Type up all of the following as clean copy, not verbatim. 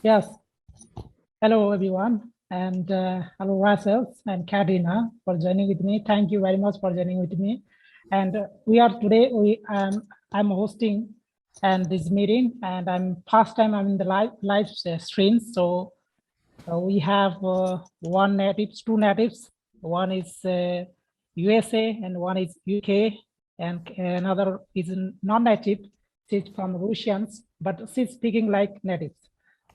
Yes. Hello, everyone. And hello, Russell and Katrina for joining with me. Thank you very much for joining with me. And I'm hosting and this meeting, and I'm first time I'm in the live stream. So we have two natives. One is USA and one is UK, and another is non-native. She's from Russians, but she's speaking like natives.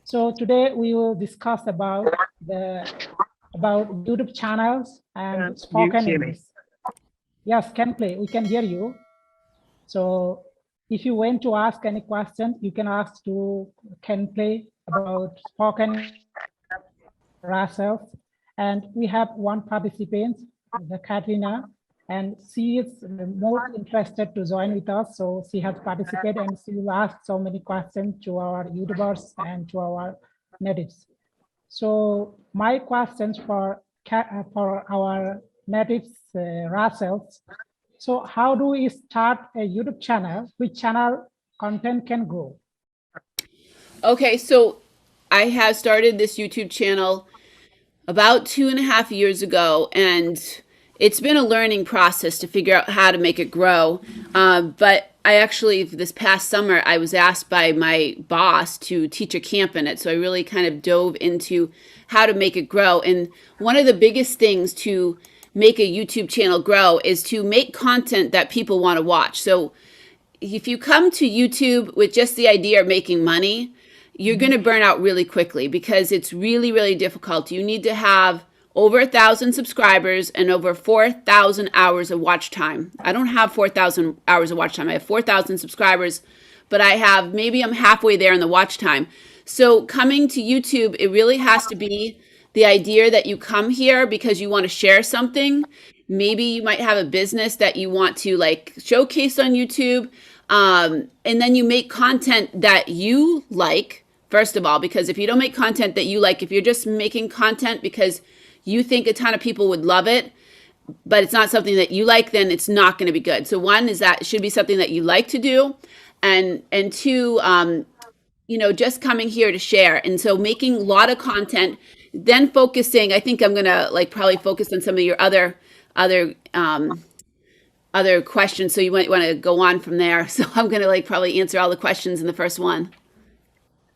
So today we will discuss about YouTube channels and spoken English. Yes, CanPlay, we can hear you. So if you want to ask any question, you can ask to CanPlay about spoken Russell. And we have one participant, the Katrina, and she is more interested to join with us. So she has participated and she will ask so many questions to our YouTubers and to our natives. So my questions for our natives, Russell. So how do we start a YouTube channel? Which channel content can grow? Okay, so I have started this YouTube channel about 2.5 years ago, and it's been a learning process to figure out how to make it grow. But I actually, this past summer, I was asked by my boss to teach a camp in it. So I really kind of dove into how to make it grow. And one of the biggest things to make a YouTube channel grow is to make content that people want to watch. So if you come to YouTube with just the idea of making money, you're going to burn out really quickly because it's really, really difficult. You need to have over 1,000 subscribers and over 4,000 hours of watch time. I don't have 4,000 hours of watch time. I have 4,000 subscribers, but maybe I'm halfway there in the watch time. So coming to YouTube, it really has to be the idea that you come here because you want to share something. Maybe you might have a business that you want to like showcase on YouTube. And then you make content that you like, first of all, because if you don't make content that you like, if you're just making content because you think a ton of people would love it, but it's not something that you like, then it's not going to be good. So one is that it should be something that you like to do. And two, just coming here to share. And so making a lot of content, then focusing, I think I'm going to like probably focus on some of your other questions. So you might want to go on from there. So I'm going to like probably answer all the questions in the first one.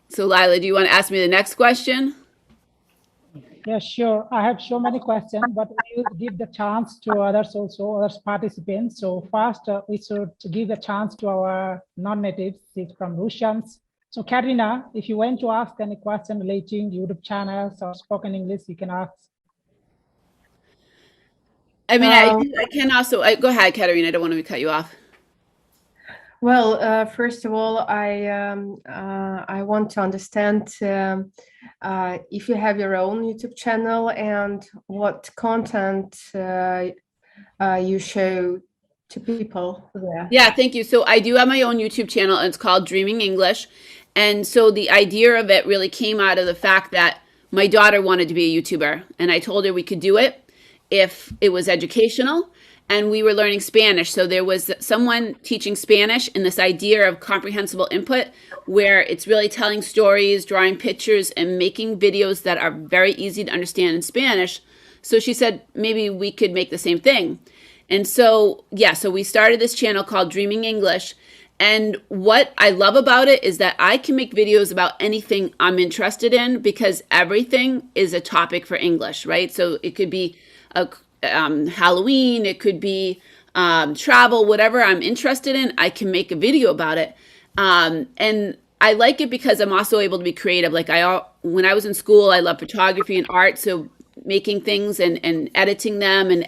So Lila, do you want to ask me the next question? Yeah, sure. I have so many questions, but we will give the chance to others also, other participants. So first, we should give the chance to our non-natives from Russians. So Katrina, if you want to ask any question relating YouTube channels or spoken English, you can ask. I mean, I can also go ahead, Katerina. I don't want to cut you off. Well, first of all, I want to understand if you have your own YouTube channel and what content you show to people there. Yeah, thank you. So I do have my own YouTube channel, and it's called Dreaming English. And so the idea of it really came out of the fact that my daughter wanted to be a YouTuber, and I told her we could do it if it was educational. And we were learning Spanish. So there was someone teaching Spanish and this idea of comprehensible input where it's really telling stories, drawing pictures, and making videos that are very easy to understand in Spanish. So she said, maybe we could make the same thing. And so, yeah, so we started this channel called Dreaming English. And what I love about it is that I can make videos about anything I'm interested in because everything is a topic for English, right? So it could be Halloween, it could be travel, whatever I'm interested in, I can make a video about it. And I like it because I'm also able to be creative. Like when I was in school, I love photography and art. So making things and editing them and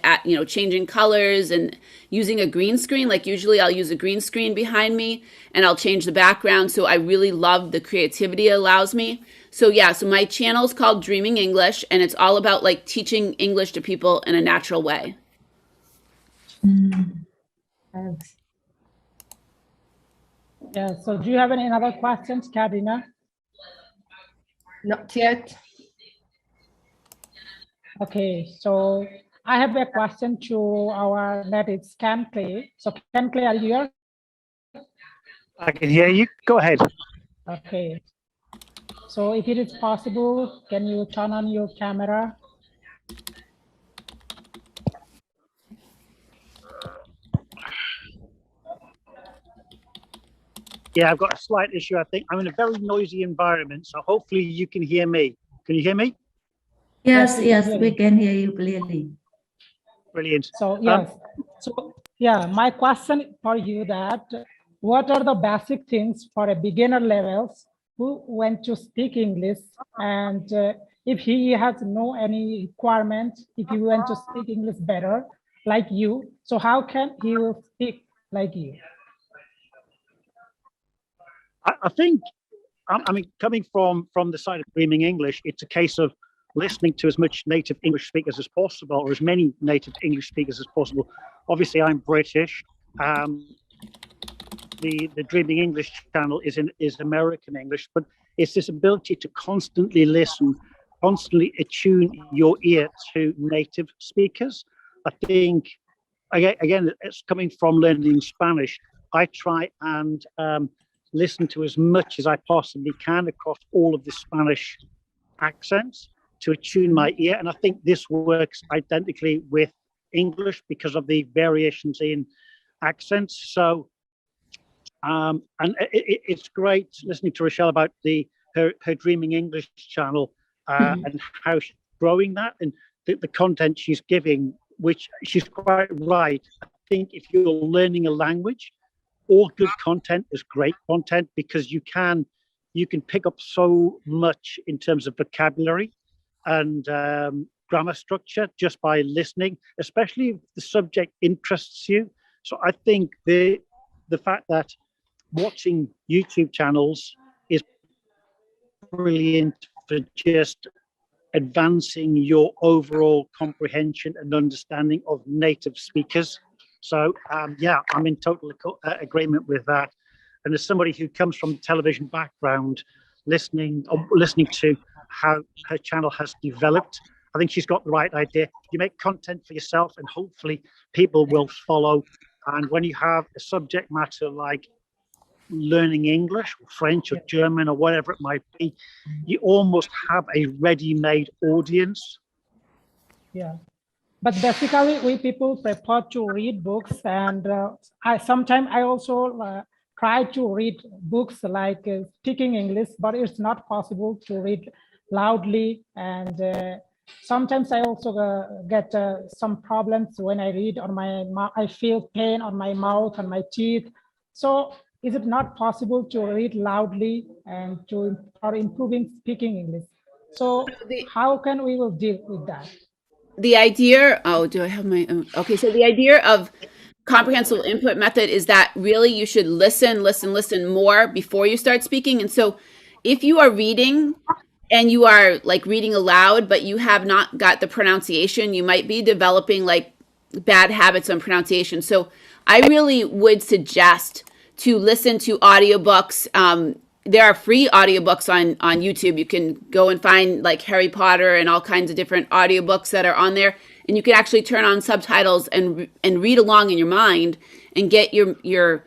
changing colors and using a green screen. Like usually I'll use a green screen behind me and I'll change the background. So I really love the creativity it allows me. So yeah, so my channel is called Dreaming English, and it's all about like teaching English to people in a natural way. Thanks. Yeah, so do you have any other questions, Katrina? Not yet. Okay, so I have a question to our natives, CanClay. So CanClay, are you here? I can hear you. Go ahead. Okay. So if it is possible, can you turn on your camera? Yeah, I've got a slight issue. I think I'm in a very noisy environment, so hopefully you can hear me. Can you hear me? Yes, Yes, we can hear we you. can hear you clearly. Brilliant. So yes, so yeah, my question for you that what are the basic things for a beginner levels who want to speak English, and if he has no any requirement, if you want to speak English better like you, so how can he will speak like you? I think, I mean, coming from the side of Dreaming English, it's a case of listening to as much native English speakers as possible, or as many native English speakers as possible. Obviously, I'm British. The Dreaming English channel is American English, but it's this ability to constantly listen, constantly attune your ear to native speakers. I think, again, it's coming from learning Spanish. I try and listen to as much as I possibly can across all of the Spanish accents to attune my ear. And I think this works identically with English because of the variations in accents. So, and it's great listening to Rochelle about her Dreaming English channel and how she's growing that and the content she's giving, which she's quite right. I think if you're learning a language, all good content is great content because you can pick up so much in terms of vocabulary and grammar structure just by listening, especially if the subject interests you. So I think the fact that watching YouTube channels is brilliant for just advancing your overall comprehension and understanding of native speakers. So yeah, I'm in total agreement with that. And as somebody who comes from a television background, listening to how her channel has developed, I think she's got the right idea. You make content for yourself and hopefully people will follow. And when you have a subject matter like learning English or French or German or whatever it might be, you almost have a ready-made audience. Yeah. But basically, we people prefer to read books, and I also try to read books like speaking English, but it's not possible to read loudly. And sometimes I also get some problems when I read on my mouth. I feel pain on my mouth and my teeth. So is it not possible to read loudly and for improving speaking English? So how can we will deal with that? The idea, oh, do I have my own? Okay, so the idea of comprehensive input method is that really you should listen more before you start speaking. And so if you are reading and you are like reading aloud, but you have not got the pronunciation, you might be developing like bad habits on pronunciation. So I really would suggest to listen to audiobooks. There are free audiobooks on YouTube. You can go and find like Harry Potter and all kinds of different audiobooks that are on there. And you can actually turn on subtitles and read along in your mind and get your ear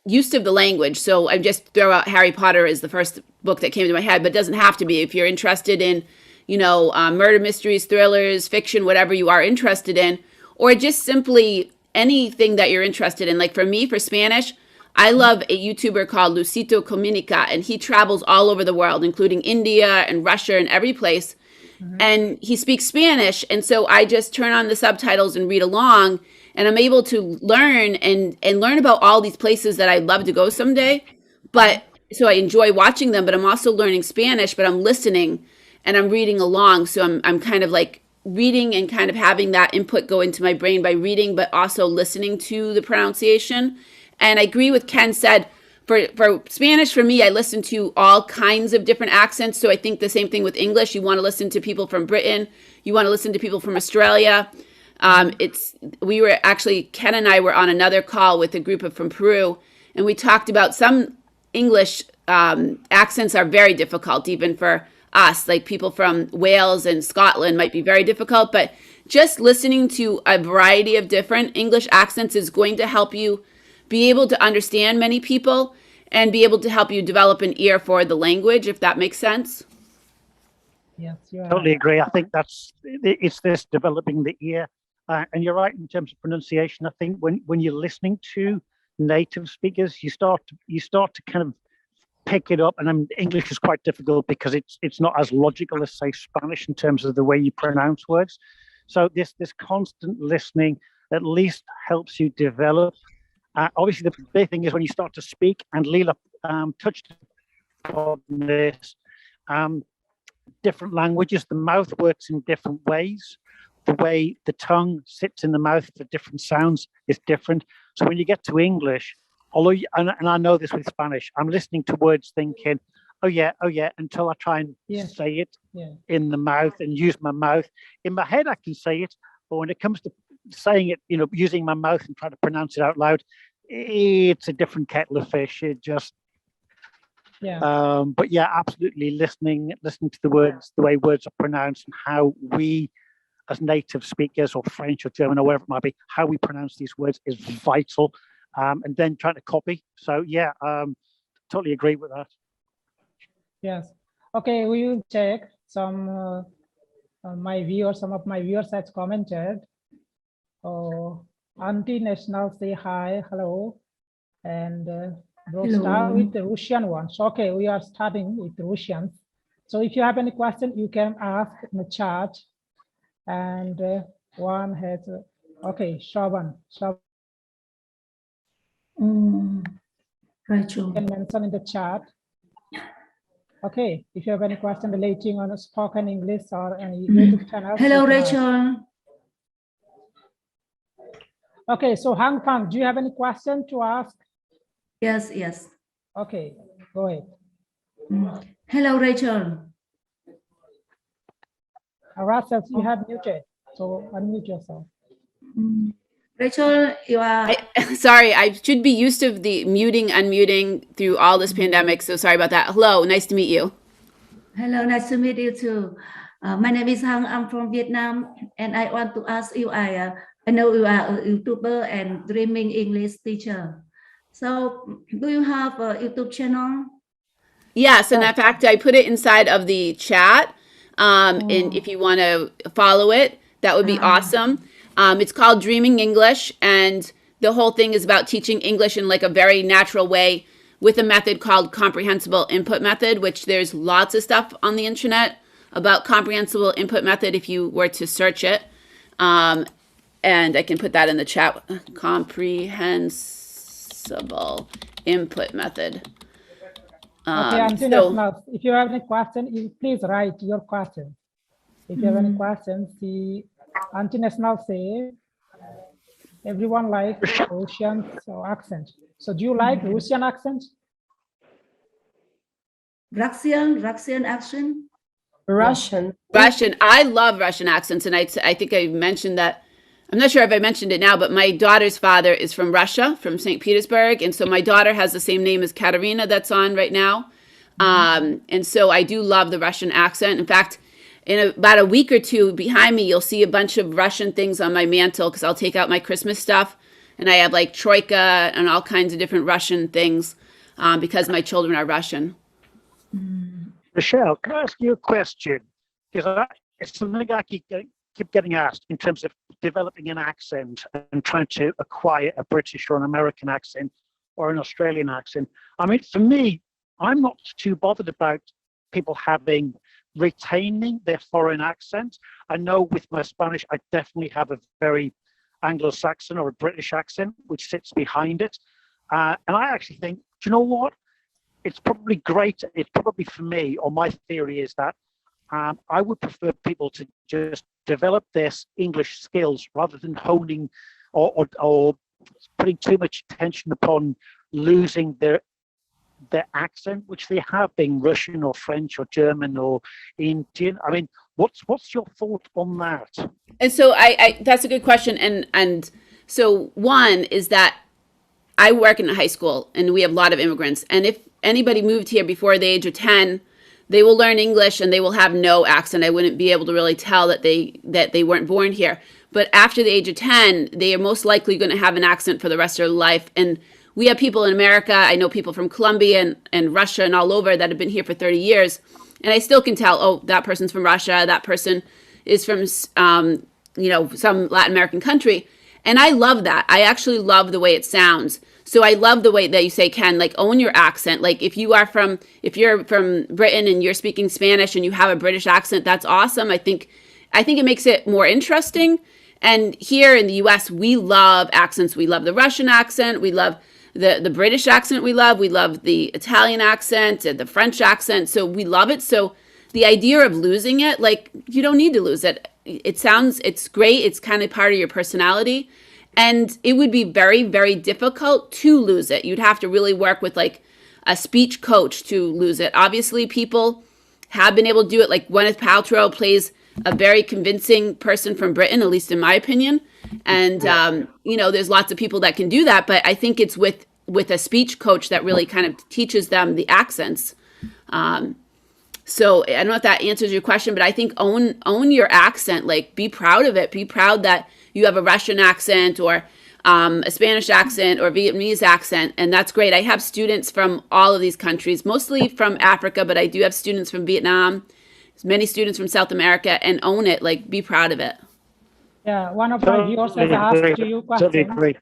used to the language. So I just throw out Harry Potter as the first book that came to my head, but it doesn't have to be. If you're interested in, murder mysteries, thrillers, fiction, whatever you are interested in, or just simply anything that you're interested in. Like for me, for Spanish, I love a YouTuber called Lucito Comunica, and he travels all over the world, including India and Russia and every place. Mm-hmm. And he speaks Spanish. And so I just turn on the subtitles and read along, and I'm able to learn and learn about all these places that I'd love to go someday. But so I enjoy watching them, but I'm also learning Spanish, but I'm listening and I'm reading along. So I'm kind of like reading and kind of having that input go into my brain by reading, but also listening to the pronunciation. And I agree with Ken said, for Spanish, for me, I listen to all kinds of different accents. So I think the same thing with English. You want to listen to people from Britain. You want to listen to people from Australia. Ken and I were on another call with a group from Peru, and we talked about some English accents are very difficult, even for us. Like people from Wales and Scotland might be very difficult, but just listening to a variety of different English accents is going to help you be able to understand many people. and be able to help you develop an ear for the language, if that makes sense. Yes, you are. Totally agree. I think it's this developing the ear, and you're right in terms of pronunciation. I think when you're listening to native speakers, you start to kind of pick it up. And English is quite difficult because it's not as logical as say Spanish in terms of the way you pronounce words. So this constant listening at least helps you develop. Obviously, the big thing is when you start to speak, and Leela touched on this. Different languages, the mouth works in different ways. The way the tongue sits in the mouth for different sounds is different. So when you get to English, although, and I know this with Spanish, I'm listening to words thinking, oh yeah, until I try and say it in the mouth and use my mouth. In my head, I can say it, but when it comes to saying it, using my mouth and trying to pronounce it out loud, it's a different kettle of fish. It just, but yeah, absolutely listening to the words, the way words are pronounced, and how we, as native speakers or French or German or whatever it might be, how we pronounce these words is vital. And then trying to copy. So yeah, totally agree with that. Yes. Okay, we will check some some of my viewers has commented. Oh, Auntie National say hi, hello, and we'll start with the Russian ones. Okay, we are starting with the Russians. So if you have any question, you can ask in the chat. And one has, okay, Shaban. Rachel. You can mention in the chat. Okay, if you have any question relating on spoken English or any YouTube channel. Hello, Rachel. Okay, so Hang Fang, do you have any question to ask? Yes. Okay, go ahead. Hello, Rachel. Russell, you have muted, so unmute yourself. Rachel, you are. Sorry, I should be used to the muting, unmuting through all this pandemic. So sorry about that. Hello, nice to meet you. Hello, nice to meet you too. My name is Hang. I'm from Vietnam, and I want to ask you. I know you are a YouTuber and dreaming English teacher. So, do you have a YouTube channel? Yes, and in fact, I put it inside of the chat. And if you want to follow it, that would be awesome. It's called Dreaming English, and the whole thing is about teaching English in like a very natural way with a method called comprehensible input method, which there's lots of stuff on the internet about comprehensible input method if you were to search it. And I can put that in the chat. Comprehensible input method. Okay, so, if you have any question, please write your question. If you have any questions, the Anti-National say everyone likes Russian accent. So do you like Russian accent? Russian accent? Russian. I love Russian accents, and I think I mentioned that. I'm not sure if I mentioned it now, but my daughter's father is from Russia, from St. Petersburg. And so my daughter has the same name as Katerina that's on right now. And so I do love the Russian accent. In fact, in about a week or two behind me, you'll see a bunch of Russian things on my mantle because I'll take out my Christmas stuff. And I have like troika and all kinds of different Russian things because my children are Russian. Michelle, can I ask you a question? Because it's something I keep getting asked in terms of developing an accent and trying to acquire a British or an American accent or an Australian accent. I mean, for me, I'm not too bothered about people retaining their foreign accent. I know with my Spanish, I definitely have a very Anglo-Saxon or a British accent, which sits behind it. And I actually think, do you know what? It's probably great. It's probably for me, or my theory is that I would prefer people to just develop their English skills rather than honing or putting too much attention upon losing their accent, which they have, being Russian or French or German or Indian. I mean, what's your thought on that? And so I that's a good question. And so one is that I work in a high school and we have a lot of immigrants. And if anybody moved here before the age of 10, they will learn English and they will have no accent. I wouldn't be able to really tell that they weren't born here. But after the age of 10, they are most likely going to have an accent for the rest of their life. And we have people in America. I know people from Colombia and Russia and all over that have been here for 30 years. And I still can tell, oh, that person's from Russia. That person is from, you know, some Latin American country. And I love that. I actually love the way it sounds. So I love the way that you say, Ken, like own your accent. Like if you're from Britain and you're speaking Spanish and you have a British accent, that's awesome. I think it makes it more interesting. And here in the US, we love accents. We love the Russian accent. We love the British accent. We love the Italian accent and the French accent. So we love it. So the idea of losing it, like you don't need to lose it. It's great. It's kind of part of your personality. And it would be very, very difficult to lose it. You'd have to really work with like a speech coach to lose it. Obviously, people have been able to do it. Like Gwyneth Paltrow plays a very convincing person from Britain, at least in my opinion. And, you know, there's lots of people that can do that. But I think it's with a speech coach that really kind of teaches them the accents. So I don't know if that answers your question, but I think own your accent. Like be proud of it. Be proud that you have a Russian accent or a Spanish accent or Vietnamese accent, and that's great. I have students from all of these countries, mostly from Africa, but I do have students from Vietnam, many students from South America, and own it. Like be proud of it. Yeah, one of my viewers has asked you a question. Agree.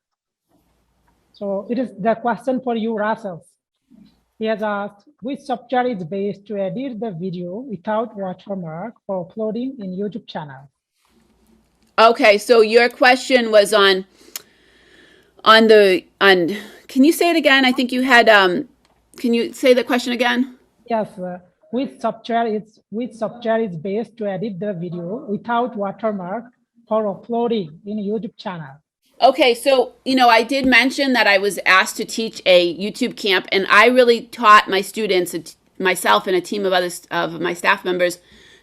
So it is the question for you, Russell. He has asked, which software is best to edit the video without watermark for uploading in YouTube channel? Okay, so your question was on can you say it again? I think you had can you say the question again? Yes, which software is best to edit the video without watermark for uploading in YouTube channel? Okay, so, you know, I did mention that I was asked to teach a YouTube camp, and I really taught my students, myself and a team of of my staff members,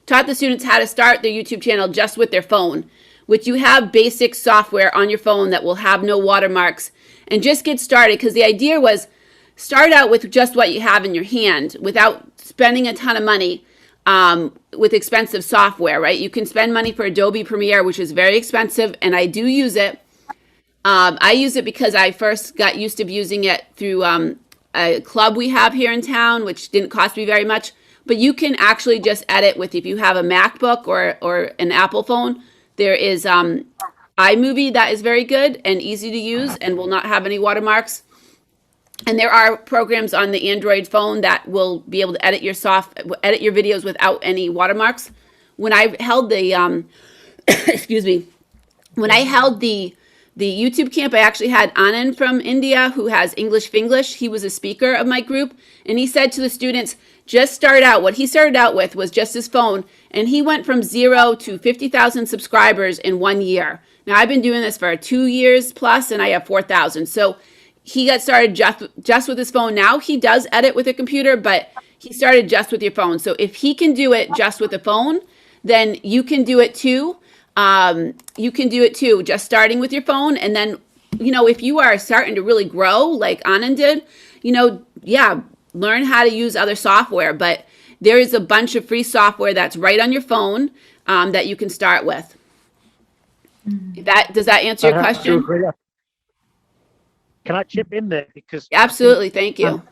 taught the students how to start their YouTube channel just with their phone, which you have basic software on your phone that will have no watermarks, and just get started, because the idea was start out with just what you have in your hand without spending a ton of money with expensive software, right? You can spend money for Adobe Premiere, which is very expensive, and I do use it. I use it because I first got used to using it through a club we have here in town, which didn't cost me very much. But you can actually just edit with, if you have a MacBook or an Apple phone, there is iMovie that is very good and easy to use and will not have any watermarks. And there are programs on the Android phone that will be able to edit your videos without any watermarks. When I held the excuse me, when I held the YouTube camp, I actually had Anand from India who has English Finglish. He was a speaker of my group, and he said to the students, just start out. What he started out with was just his phone, and he went from 0 to 50,000 subscribers in 1 year. Now, I've been doing this for 2 years plus, and I have 4,000. So he got started just with his phone. Now he does edit with a computer, but he started just with your phone. So if he can do it just with a phone, then you can do it too. You can do it too, just starting with your phone. And then, you know, if you are starting to really grow like Anand did, you know, yeah, learn how to use other software. But there is a bunch of free software that's right on your phone that you can start with. Does that answer your question? Can I chip in there? Because absolutely, thank you.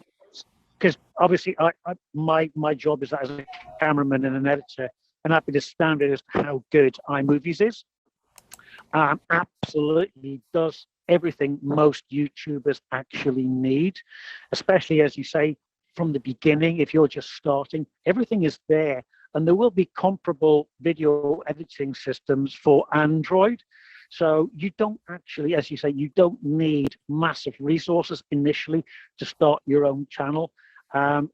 Because obviously, my job is as a cameraman and an editor, and I've been astounded as to how good iMovies is. Absolutely does everything most YouTubers actually need, especially as you say from the beginning. If you're just starting, everything is there, and there will be comparable video editing systems for Android. So you don't actually, as you say, you don't need massive resources initially to start your own channel.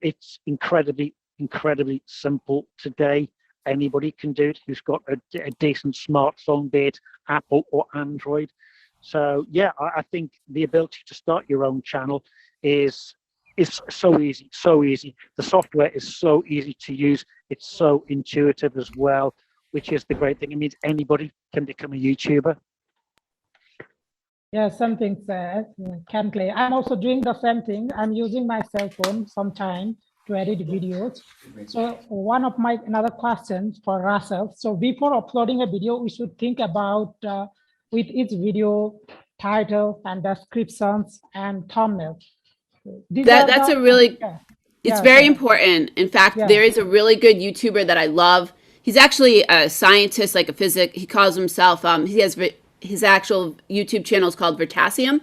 It's incredibly simple today. Anybody can do it who's got a decent smartphone, be it Apple or Android. So yeah, I think the ability to start your own channel is so easy. The software is so easy to use. It's so intuitive as well, which is the great thing. It means anybody can become a YouTuber. Yeah, something can play. I'm also doing the same thing. I'm using my cell phone sometimes to edit videos. So one of my another questions for Russell. So before uploading a video, we should think about with each video title and descriptions and thumbnail. These That are that's the- a really yeah, It's yeah, very yeah. important. In fact, Yeah. there is a really good YouTuber that I love. He's actually a scientist, like a physic. He calls himself. He has his actual YouTube channel is called Vertasium,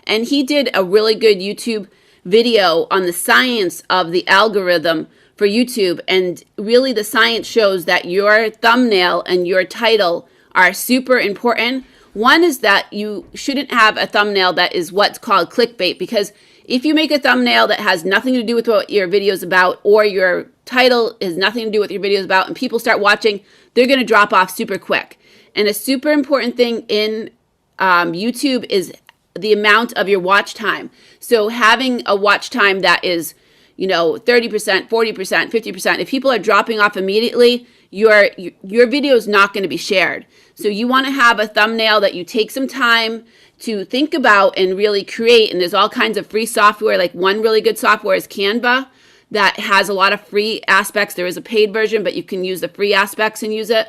and he did a really good YouTube video on the science of the algorithm for YouTube. And really, the science shows that your thumbnail and your title are super important. One is that you shouldn't have a thumbnail that is what's called clickbait, because if you make a thumbnail that has nothing to do with what your video is about, or your title has nothing to do with your video is about, and people start watching, they're going to drop off super quick. And a super important thing in YouTube is the amount of your watch time. So having a watch time that is, 30%, 40%, 50%, if people are dropping off immediately, your video is not going to be shared. So you want to have a thumbnail that you take some time to think about and really create. And there's all kinds of free software. Like one really good software is Canva that has a lot of free aspects. There is a paid version, but you can use the free aspects and use it.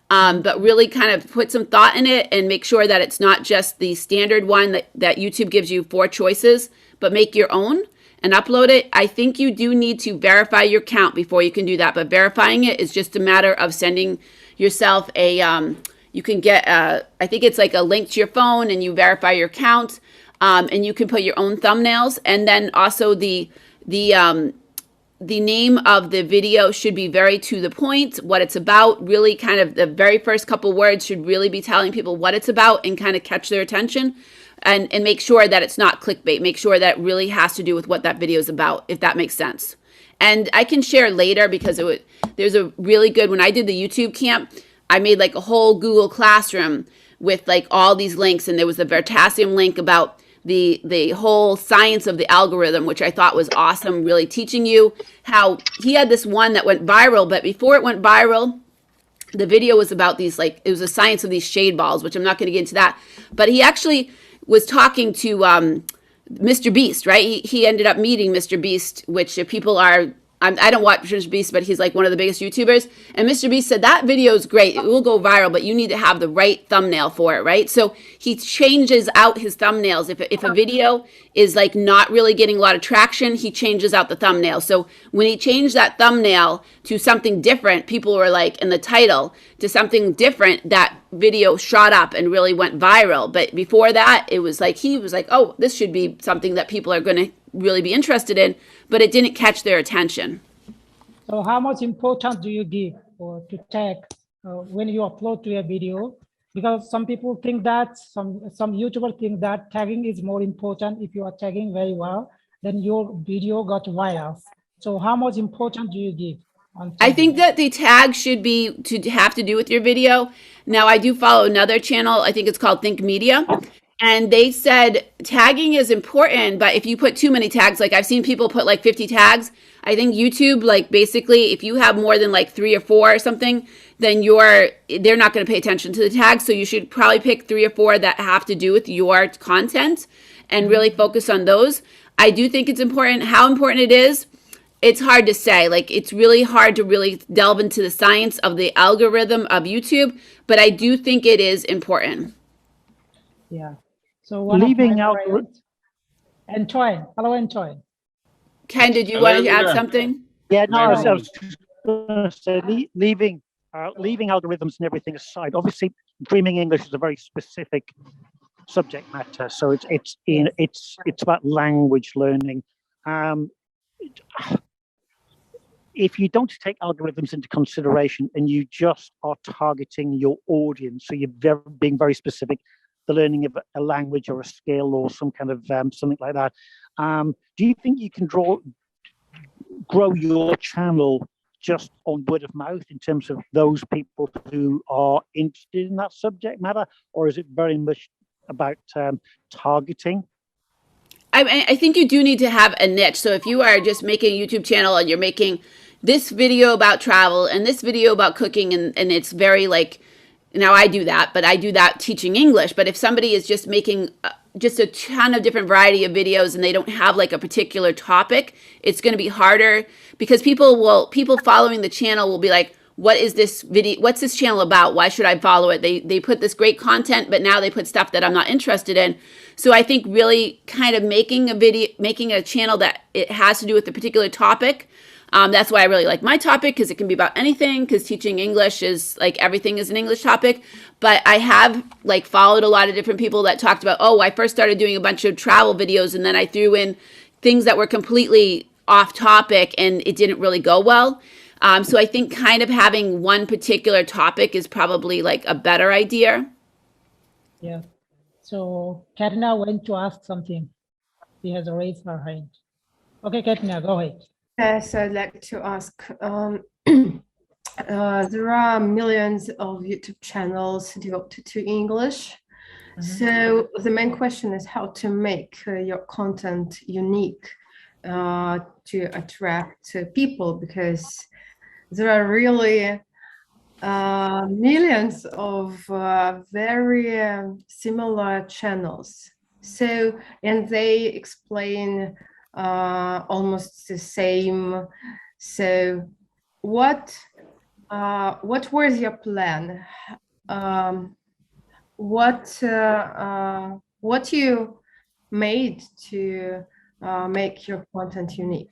But really kind of put some thought in it and make sure that it's not just the standard one that YouTube gives you 4 choices, but make your own and upload it. I think you do need to verify your account before you can do that. But verifying it is just a matter of sending yourself you can get, I think it's like a link to your phone, and you verify your account, and you can put your own thumbnails. And then also the name of the video should be very to the point, what it's about. Really kind of the very first couple words should really be telling people what it's about and kind of catch their attention, and make sure that it's not clickbait. Make sure that it really has to do with what that video is about, if that makes sense. And I can share later, because there's a really good, when I did the YouTube camp, I made like a whole Google Classroom with like all these links, and there was a Vertasium link about the whole science of the algorithm, which I thought was awesome, really teaching you how he had this one that went viral. But before it went viral, the video was about these, like, it was a science of these shade balls, which I'm not going to get into that. But he actually was talking to Mr. Beast, right? He ended up meeting Mr. Beast, which if people are, I don't watch Mr. Beast, but he's like one of the biggest YouTubers. And Mr. Beast said, that video is great. It will go viral, but you need to have the right thumbnail for it, right? So he changes out his thumbnails. If a video is like not really getting a lot of traction, he changes out the thumbnail. So when he changed that thumbnail to something different, people were like, in the title, to something different, that video shot up and really went viral. But before that, it was like, he was like, oh, this should be something that people are going to really be interested in, but it didn't catch their attention. So how much importance do you give to tag when you upload to a video? Because some people think that, some YouTubers think that tagging is more important. If you are tagging very well, then your video got viral. So how much importance do you give on I tagging? think that the tag should be to have to do with your video. Now, I do follow another channel. I think it's called Think Media. And they said tagging is important, but if you put too many tags, like I've seen people put like 50 tags, I think YouTube, like basically if you have more than like 3 or 4 or something, then they're not going to pay attention to the tags. So you should probably pick 3 or 4 that have to do with your content and really focus on those. I do think it's important. How important it is, it's hard to say. Like, it's really hard to really delve into the science of the algorithm of YouTube, but I do think it is important. Yeah. So one Leaving of out my friends, Antoine. Hello, Antoine. Ken, did you Hello, want to add Luna. something? Yeah, no, Right. I was just going to say, leaving algorithms and everything aside. Obviously, Dreaming English is a very specific subject matter, so it's about language learning. If you don't take algorithms into consideration and you just are targeting your audience, so you're being very specific, the learning of a language or a skill or some kind of something like that, do you think you can grow your channel just on word of mouth in terms of those people who are interested in that subject matter, or is it very much about targeting? I think you do need to have a niche. So if you are just making a YouTube channel and you're making this video about travel and this video about cooking, and it's very like, now I do that, but I do that teaching English. But if somebody is just making just a ton of different variety of videos and they don't have like a particular topic, it's going to be harder, because people following the channel will be like, what is this video, what's this channel about? Why should I follow it? They put this great content, but now they put stuff that I'm not interested in. So I think really kind of making a channel that it has to do with a particular topic. That's why I really like my topic, because it can be about anything, because teaching English is like everything is an English topic. But I have like followed a lot of different people that talked about, oh, I first started doing a bunch of travel videos and then I threw in things that were completely off topic and it didn't really go well. So I think kind of having one particular topic is probably like a better idea. Yeah. So Katrina went to ask something. She has raised her hand. Okay, Katrina, go ahead. Yes, I'd like to ask, there are millions of YouTube channels devoted to English. So the main question is how to make your content unique to attract people, because there are really millions of very similar channels. So, and they explain almost the same. So what was your plan? What you made to make your content unique?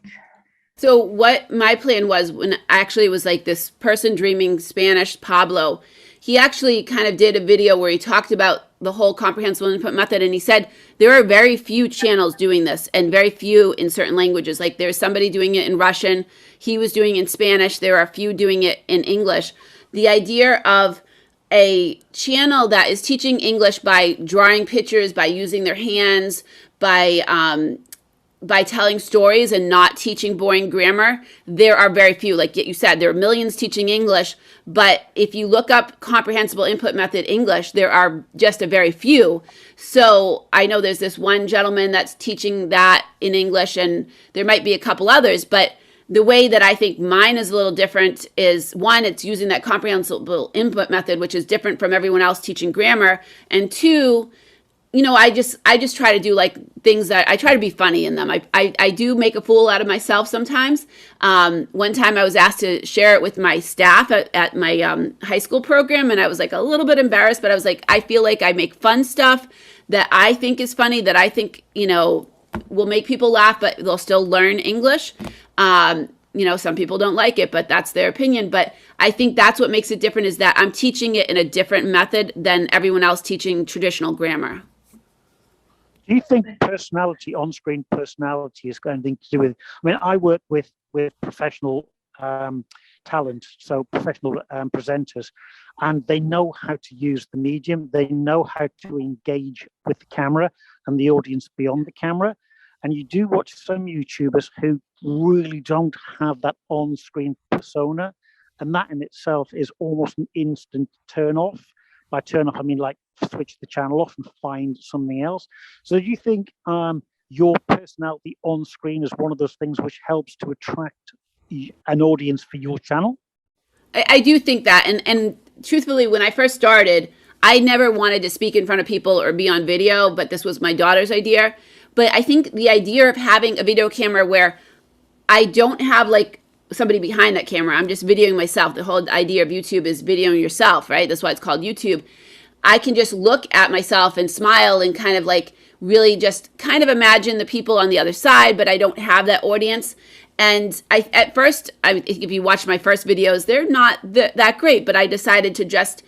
So what my plan was, when actually it was like this person dreaming Spanish, Pablo, he actually kind of did a video where he talked about the whole comprehensible input method. And he said there are very few channels doing this and very few in certain languages. Like there's somebody doing it in Russian. He was doing it in Spanish. There are a few doing it in English. The idea of a channel that is teaching English by drawing pictures, by using their hands, by telling stories and not teaching boring grammar, there are very few. Like you said, there are millions teaching English, but if you look up comprehensible input method English, there are just a very few. So I know there's this one gentleman that's teaching that in English, and there might be a couple others, but the way that I think mine is a little different is, one, it's using that comprehensible input method, which is different from everyone else teaching grammar, and two, you know, I just try to do like things that I try to be funny in them. I do make a fool out of myself sometimes. One time I was asked to share it with my staff at my high school program, and I was like a little bit embarrassed, but I was like, I feel like I make fun stuff that I think is funny, that I think, you know, will make people laugh, but they'll still learn English. You know, some people don't like it, but that's their opinion. But I think that's what makes it different, is that I'm teaching it in a different method than everyone else teaching traditional grammar. Do you think personality, on-screen personality, is got anything to do with? I mean, I work with professional talent, so professional presenters, and they know how to use the medium. They know how to engage with the camera and the audience beyond the camera. And you do watch some YouTubers who really don't have that on-screen persona, and that in itself is almost an instant turn off. By turn off, I mean like switch the channel off and find something else. So do you think your personality on screen is one of those things which helps to attract an audience for your channel? I do think that, and truthfully, when I first started, I never wanted to speak in front of people or be on video, but this was my daughter's idea. But I think the idea of having a video camera where I don't have like somebody behind that camera, I'm just videoing myself. The whole idea of YouTube is videoing yourself, right? That's why it's called YouTube. I can just look at myself and smile and kind of like really just kind of imagine the people on the other side, but I don't have that audience. And at first, if you watch my first videos, they're not that great, but I decided to just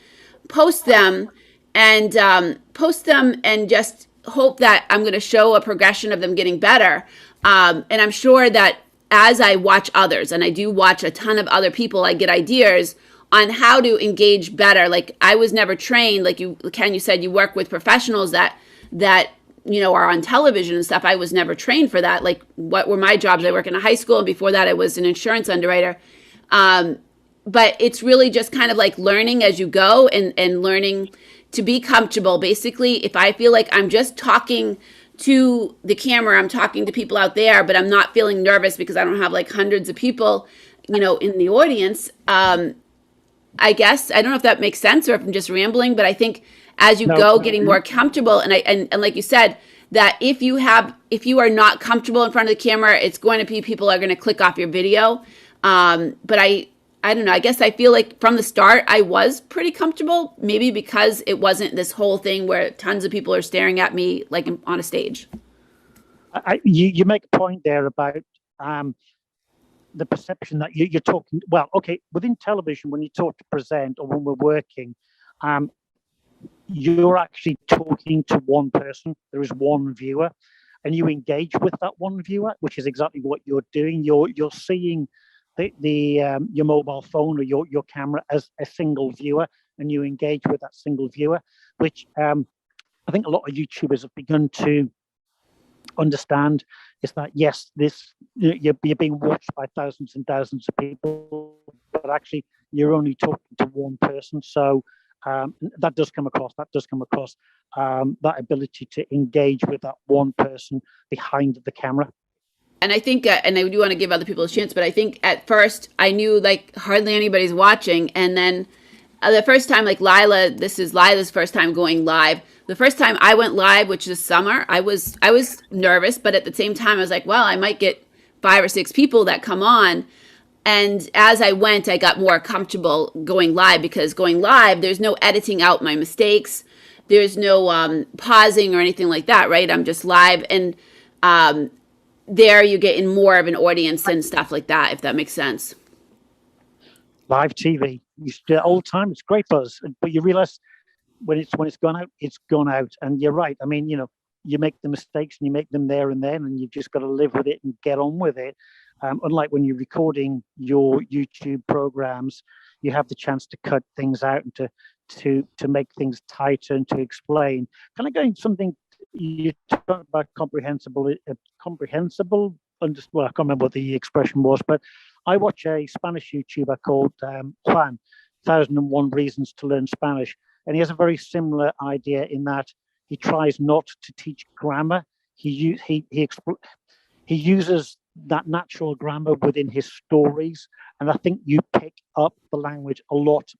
post them and just hope that I'm going to show a progression of them getting better. And I'm sure that as I watch others, and I do watch a ton of other people, I get ideas on how to engage better. Like I was never trained, like Ken, you said you work with professionals that you know are on television and stuff. I was never trained for that. Like what were my jobs? I work in a high school, and before that I was an insurance underwriter. But it's really just kind of like learning as you go and learning to be comfortable. Basically, if I feel like I'm just talking to the camera, I'm talking to people out there, but I'm not feeling nervous because I don't have like hundreds of people, you know, in the audience. I guess, I don't know if that makes sense or if I'm just rambling, but I think as you go getting more comfortable, and like you said, that if you are not comfortable in front of the camera, it's going to be people are going to click off your video. But I don't know. I guess I feel like from the start I was pretty comfortable, maybe because it wasn't this whole thing where tons of people are staring at me like on a stage. You make a point there about the perception that you're talking. Well, okay, within television, when you talk to present or when we're working, you're actually talking to one person. There is one viewer, and you engage with that one viewer, which is exactly what you're doing. You're seeing your mobile phone or your camera as a single viewer, and you engage with that single viewer, which I think a lot of YouTubers have begun to understand, is that yes, you're being watched by thousands and thousands of people, but actually you're only talking to one person. So that does come across. That ability to engage with that one person behind the camera. And I think, and I do want to give other people a chance, but I think at first I knew like hardly anybody's watching. And then the first time, like Lila, this is Lila's first time going live. The first time I went live, which is summer, I was nervous, but at the same time I was like, well, I might get 5 or 6 people that come on. And as I went, I got more comfortable going live, because going live, there's no editing out my mistakes. There's no pausing or anything like that, right? I'm just live. And there you get in more of an audience and stuff like that, if that makes sense. Live TV, you do it all the time. It's great buzz, but you realize when it's gone out, it's gone out. And you're right. I mean, you make the mistakes and you make them there and then, and you've just got to live with it and get on with it. Unlike when you're recording your YouTube programs, you have the chance to cut things out and to make things tighter and to explain. Can I go into something you talked about comprehensible? Well, I can't remember what the expression was, but I watch a Spanish YouTuber called Juan, 1001 Reasons to Learn Spanish. And he has a very similar idea in that he tries not to teach grammar. He uses that natural grammar within his stories. And I think you pick up the language a lot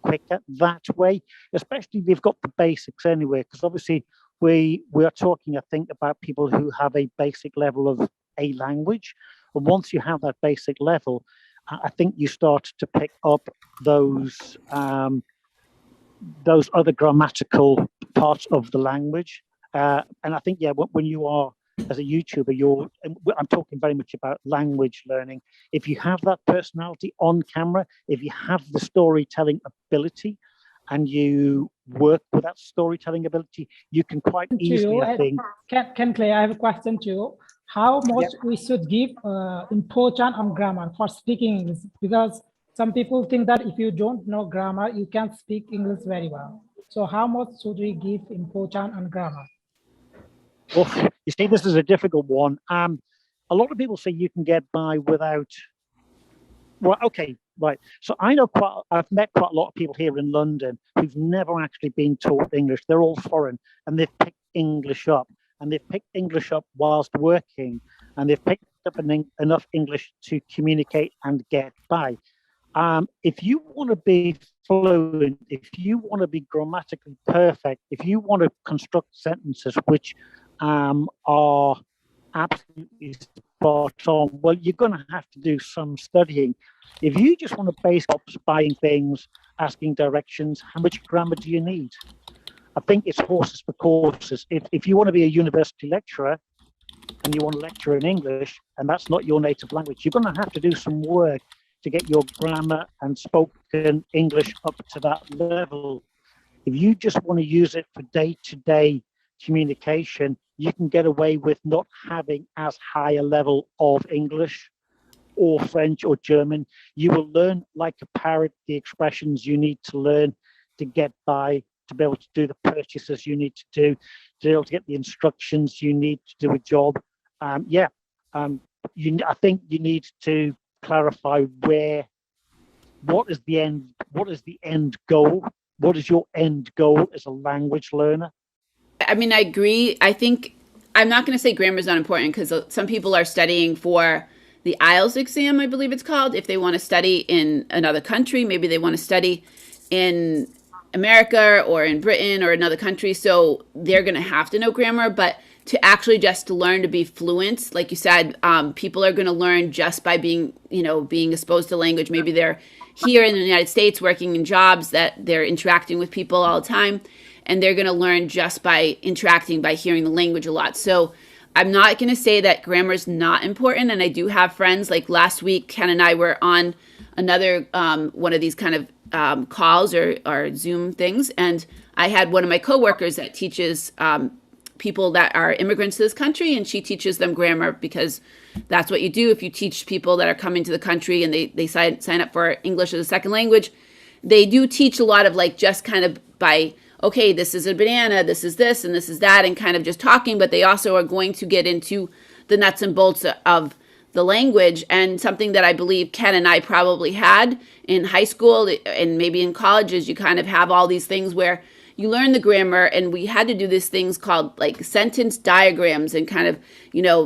quicker that way, especially if you've got the basics anyway, because obviously we are talking, I think, about people who have a basic level of a language. And once you have that basic level, I think you start to pick up those other grammatical parts of the language. And I think, yeah, when you are, as a YouTuber, I'm talking very much about language learning. If you have that personality on camera, if you have the storytelling ability, and you work with that storytelling ability, you can quite easily, I think. Ken Clay, I have a question to you. How much we should give importance on grammar for speaking English? Because some people think that if you don't know grammar, you can't speak English very well. So how much should we give importance on grammar? Well, you see, this is a difficult one. A lot of people say you can get by without. Well, okay, right. So I've met quite a lot of people here in London who've never actually been taught English. They're all foreign, and they've picked English up, whilst working, and they've picked up enough English to communicate and get by. If you want to be fluent, if you want to be grammatically perfect, if you want to construct sentences which are absolutely spot on, well, you're going to have to do some studying. If you just want to base up buying things, asking directions, how much grammar do you need? I think it's horses for courses. If you want to be a university lecturer and you want to lecture in English, and that's not your native language, you're going to have to do some work to get your grammar and spoken English up to that level. If you just want to use it for day-to-day communication, you can get away with not having as high a level of English or French or German. You will learn like a parrot the expressions you need to learn to get by, to be able to do the purchases you need to do, to be able to get the instructions you need to do a job. I think you need to clarify what is the end goal? What is your end goal as a language learner? I mean, I agree. I think I'm not going to say grammar is not important, because some people are studying for the IELTS exam, I believe it's called. If they want to study in another country, maybe they want to study in America or in Britain or another country. So they're going to have to know grammar. But to actually just to learn to be fluent. Like you said, people are going to learn just by being, being exposed to language. Maybe they're here in the United States working in jobs that they're interacting with people all the time, and they're going to learn just by interacting, by hearing the language a lot. So I'm not going to say that grammar is not important. And I do have friends, like last week, Ken and I were on another one of these kind of calls or Zoom things. And I had one of my coworkers that teaches people that are immigrants to this country, and she teaches them grammar, because that's what you do if you teach people that are coming to the country and they sign up for English as a second language. They do teach a lot of like just kind of by, okay, this is a banana, this is this, and this is that, and kind of just talking, but they also are going to get into the nuts and bolts of the language. And something that I believe Ken and I probably had in high school and maybe in colleges, you kind of have all these things where you learn the grammar, and we had to do these things called like sentence diagrams and kind of,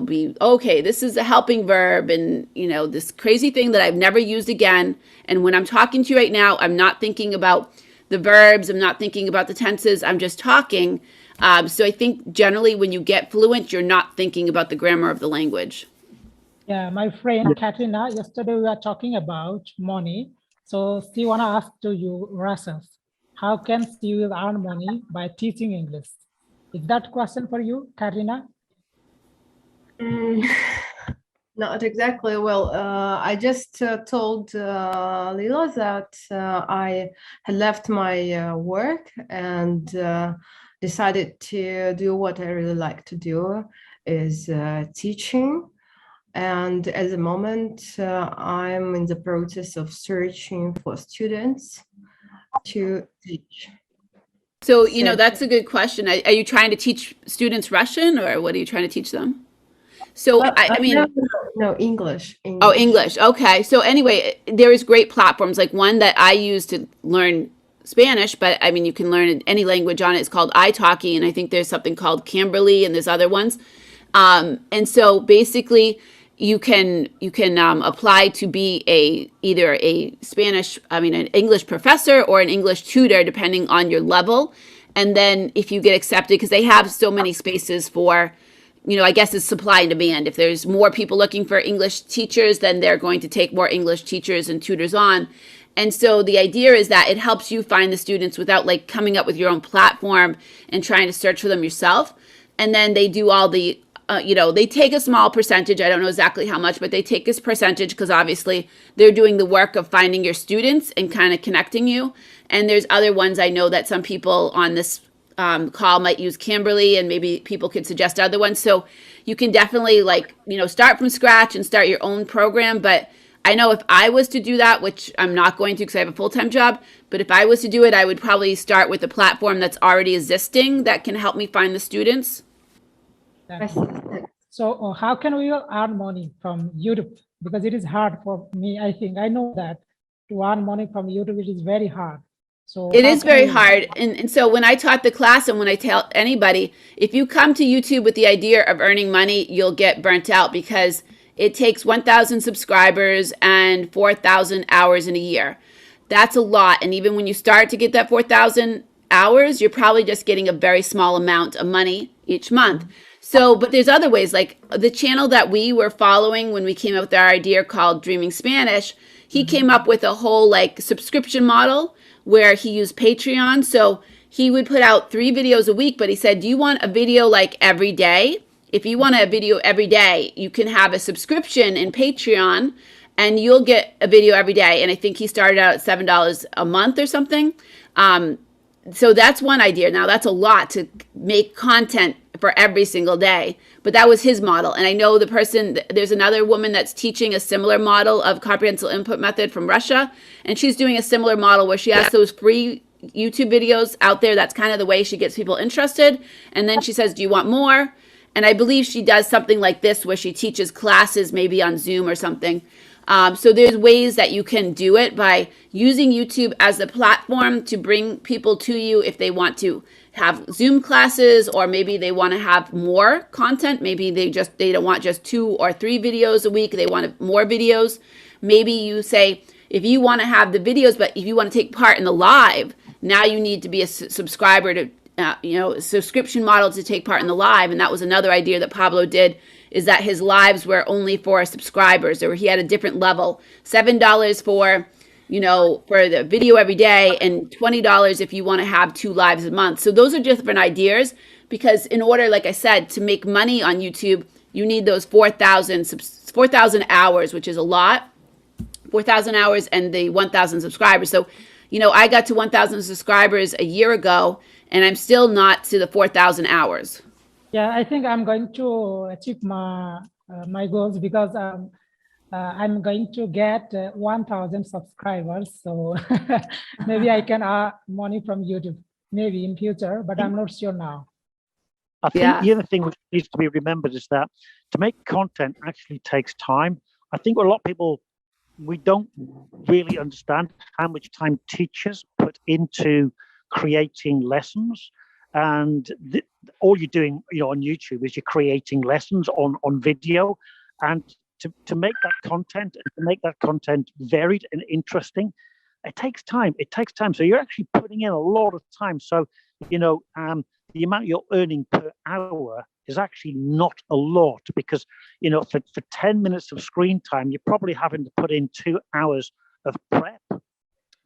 be, okay, this is a helping verb, and, this crazy thing that I've never used again. And when I'm talking to you right now, I'm not thinking about the verbs, I'm not thinking about the tenses, I'm just talking. So I think generally when you get fluent, you're not thinking about the grammar of the language. Yeah, my friend Katrina, yesterday we were talking about money. So she wanna ask to you, Russell, how can she will earn money by teaching English? Is that question for you, Katrina? Not exactly. Well, I just told Lila that I had left my work and decided to do what I really like to do, is teaching. And at the moment, I'm in the process of searching for students to teach. So, that's a good question. Are you trying to teach students Russian, or what are you trying to teach them? So, I mean, no, English. Oh, English. Okay. So anyway, there is great platforms, like one that I use to learn Spanish, but I mean, you can learn any language on it. It's called italki, and I think there's something called Cambly, and there's other ones. And so basically, you can apply to be either an English professor or an English tutor, depending on your level. And then if you get accepted, because they have so many spaces for, I guess it's supply and demand. If there's more people looking for English teachers, then they're going to take more English teachers and tutors on. And so the idea is that it helps you find the students without like coming up with your own platform and trying to search for them yourself. And then they do all the, they take a small percentage. I don't know exactly how much, but they take this percentage because obviously they're doing the work of finding your students and kind of connecting you. And there's other ones I know that some people on this call might use Cambly, and maybe people could suggest other ones. So you can definitely start from scratch and start your own program. But I know if I was to do that, which I'm not going to because I have a full-time job, but if I was to do it, I would probably start with a platform that's already existing that can help me find the students. So how can we earn money from YouTube? Because it is hard for me, I think. I know that to earn money from YouTube, it is very hard. So it is very hard. And so when I taught the class, and when I tell anybody, if you come to YouTube with the idea of earning money, you'll get burnt out, because it takes 1,000 subscribers and 4,000 hours in a year. That's a lot. And even when you start to get that 4,000 hours, you're probably just getting a very small amount of money each month. So, but there's other ways, like the channel that we were following when we came up with our idea called Dreaming Spanish, he came up with a whole subscription model where he used Patreon. So he would put out 3 videos a week, but he said, do you want a video every day? If you want a video every day, you can have a subscription in Patreon and you'll get a video every day. And I think he started out at $7 a month or something. So that's one idea. Now that's a lot to make content for every single day, but that was his model. And I know there's another woman that's teaching a similar model of comprehensive input method from Russia. And she's doing a similar model where she has those free YouTube videos out there. That's kind of the way she gets people interested. And then she says, do you want more? And I believe she does something like this where she teaches classes maybe on Zoom or something. So there's ways that you can do it by using YouTube as a platform to bring people to you if they want to have Zoom classes, or maybe they want to have more content. Maybe they don't want just 2 or 3 videos a week. They want more videos. Maybe you say, if you want to have the videos, but if you want to take part in the live, now you need to be a subscriber to subscription model to take part in the live. And that was another idea that Pablo did, is that his lives were only for subscribers, or he had a different level. $7 for, for the video every day, and $20 if you want to have 2 lives a month. So those are different ideas, because in order, like I said, to make money on YouTube, you need those 4,000 hours, which is a lot, 4,000 hours and the 1,000 subscribers. So, I got to 1,000 subscribers a year ago, and I'm still not to the 4,000 hours. Yeah, I think I'm going to achieve my goals, because I'm going to get 1,000 subscribers. So maybe I can earn money from YouTube, maybe in future, but I'm not sure now. I think Yeah. the other thing which needs to be remembered is that to make content actually takes time. I think a lot of people, we don't really understand how much time teachers put into creating lessons. And all you're doing, on YouTube is you're creating lessons on video. And to make that content, varied and interesting, it takes time. So you're actually putting in a lot of time. So, the amount you're earning per hour is actually not a lot, because, for 10 minutes of screen time, you're probably having to put in 2 hours of prep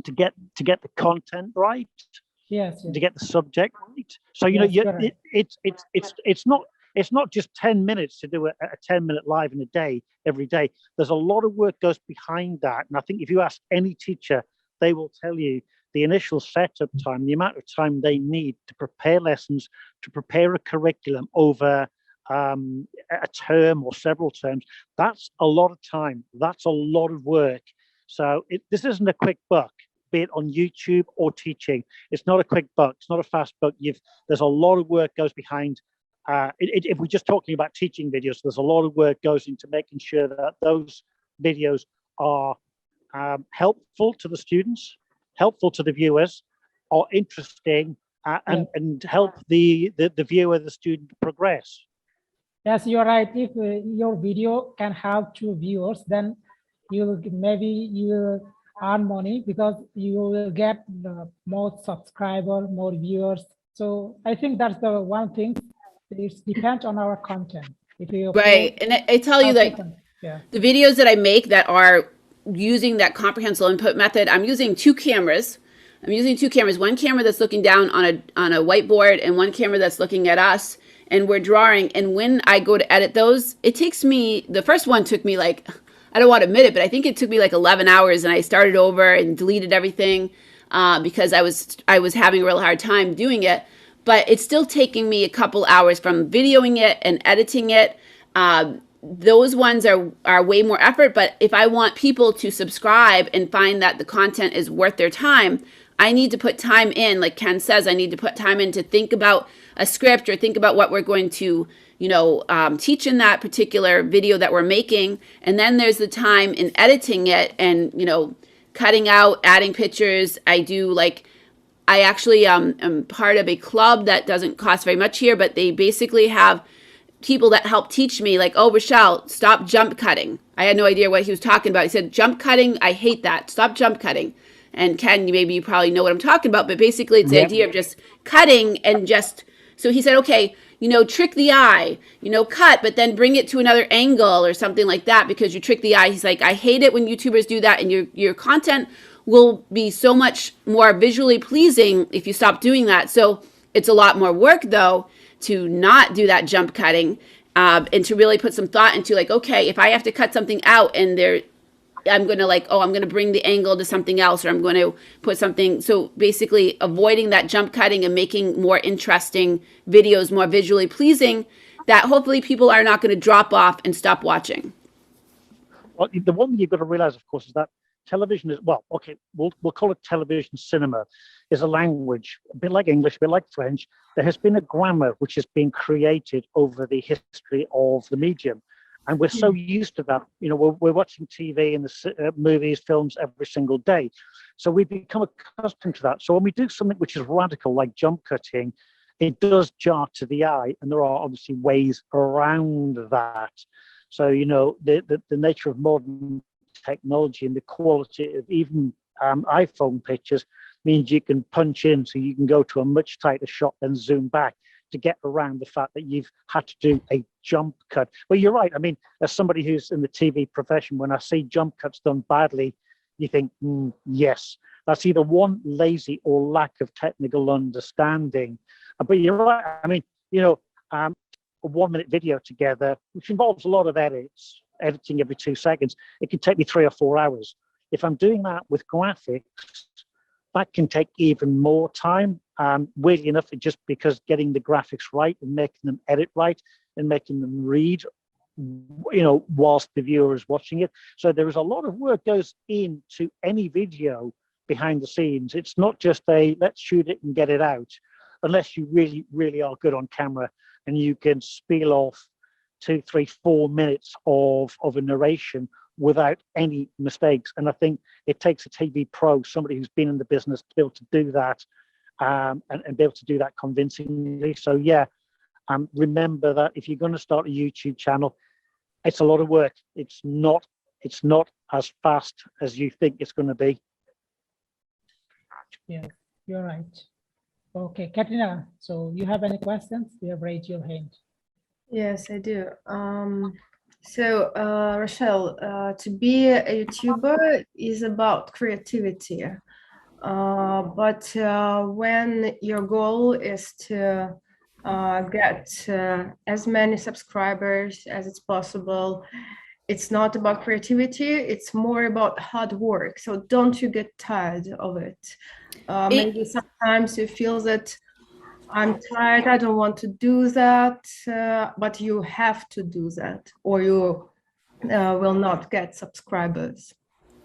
to get the content right. Yes. To get the subject right. So, Yes, correct. it's not just 10 minutes to do a 10-minute live in a day, every day. There's a lot of work goes behind that. And I think if you ask any teacher, they will tell you the initial setup time, the amount of time they need to prepare lessons, to prepare a curriculum over a term or several terms. That's a lot of time. That's a lot of work. So this isn't a quick buck, be it on YouTube or teaching. It's not a quick buck. It's not a fast buck. There's a lot of work goes behind. If we're just talking about teaching videos, there's a lot of work goes into making sure that those videos are helpful to the students, helpful to the viewers, are interesting, and help the viewer, the student, progress. Yes, you're right. If your video can help to viewers, then you'll earn money, because you will get more subscribers, more viewers. So I think that's the one thing. It depends on our content. If you Right. And I tell you, like, yeah. the videos that I make that are using that comprehensive input method, I'm using 2 cameras. One camera that's looking down on a whiteboard, and one camera that's looking at us, and we're drawing. And when I go to edit those, it takes me, the first one took me like, I don't want to admit it, but I think it took me like 11 hours, and I started over and deleted everything because I was having a real hard time doing it. But it's still taking me a couple hours from videoing it and editing it. Those ones are way more effort, but if I want people to subscribe and find that the content is worth their time, I need to put time in. Like Ken says, I need to put time in to think about a script, or think about what we're going to, teach in that particular video that we're making. And then there's the time in editing it and, cutting out, adding pictures. I actually am part of a club that doesn't cost very much here, but they basically have people that help teach me, like, oh, Rochelle, stop jump cutting. I had no idea what he was talking about. He said, jump cutting, I hate that. Stop jump cutting. And Ken, maybe you probably know what I'm talking about, but basically it's the idea of just cutting and so he said, okay, trick the eye, cut, but then bring it to another angle or something like that, because you trick the eye. He's like, I hate it when YouTubers do that, and your content will be so much more visually pleasing if you stop doing that. So it's a lot more work, though, to not do that jump cutting, and to really put some thought into, like, okay, if I have to cut something out and I'm going to bring the angle to something else, or I'm going to put something. So basically avoiding that jump cutting and making more interesting videos, more visually pleasing, that hopefully people are not going to drop off and stop watching. Well, the one thing you've got to realize, of course, is that television is, we'll call it television cinema, is a language, a bit like English, a bit like French. There has been a grammar which has been created over the history of the medium. And we're so used to that. We're watching TV and the movies, films every single day. So we've become accustomed to that. So when we do something which is radical, like jump cutting, it does jar to the eye. And there are obviously ways around that. So, the nature of modern technology and the quality of even iPhone pictures, means you can punch in, so you can go to a much tighter shot and zoom back to get around the fact that you've had to do a jump cut. But you're right. I mean, as somebody who's in the TV profession, when I see jump cuts done badly, you think, yes, that's either one, lazy, or lack of technical understanding. But you're right. I mean, a 1 minute video together, which involves a lot of editing every 2 seconds, it can take me 3 or 4 hours. If I'm doing that with graphics, that can take even more time. Weirdly enough, just because getting the graphics right and making them edit right and making them read, whilst the viewer is watching it. So there is a lot of work goes into any video behind the scenes. It's not just let's shoot it and get it out, unless you really, really are good on camera and you can spiel off 2, 3, 4 minutes of a narration without any mistakes. And I think it takes a TV pro, somebody who's been in the business, to be able to do that and be able to do that convincingly. So yeah, remember that if you're going to start a YouTube channel, it's a lot of work. It's not as fast as you think it's going to be. Yeah, you're right. Okay, Katrina, so you have any questions? You have raised your hand. Yes, I do. So, Rochelle, to be a YouTuber is about creativity. But when your goal is to get as many subscribers as it's possible, it's not about creativity, it's more about hard work. So don't you get tired of it? Maybe sometimes you feel that I'm tired, I don't want to do that, but you have to do that or you will not get subscribers.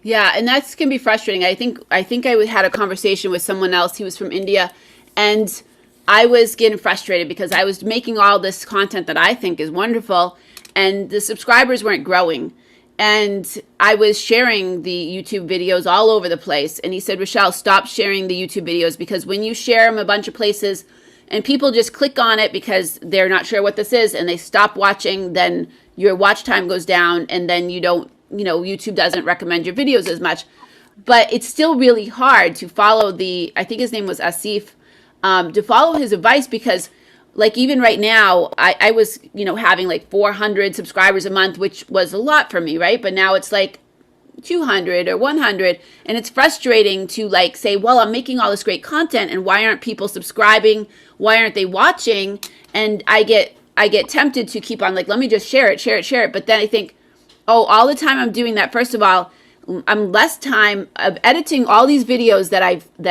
Yeah, and that's can be frustrating. I think I had a conversation with someone else. He was from India, and I was getting frustrated because I was making all this content that I think is wonderful, and the subscribers weren't growing. And I was sharing the YouTube videos all over the place. And he said, Rochelle, stop sharing the YouTube videos, because when you share them a bunch of places and people just click on it because they're not sure what this is and they stop watching, then your watch time goes down, and then you don't, YouTube doesn't recommend your videos as much. But it's still really hard to follow I think his name was Asif, to follow his advice, because like even right now, I was, having like 400 subscribers a month, which was a lot for me, right? But now it's like 200 or 100. And it's frustrating to like say, well, I'm making all this great content and why aren't people subscribing? Why aren't they watching? And I get tempted to keep on like, let me just share it. But then I think, oh, all the time I'm doing that, first of all, I'm less time of editing all these videos that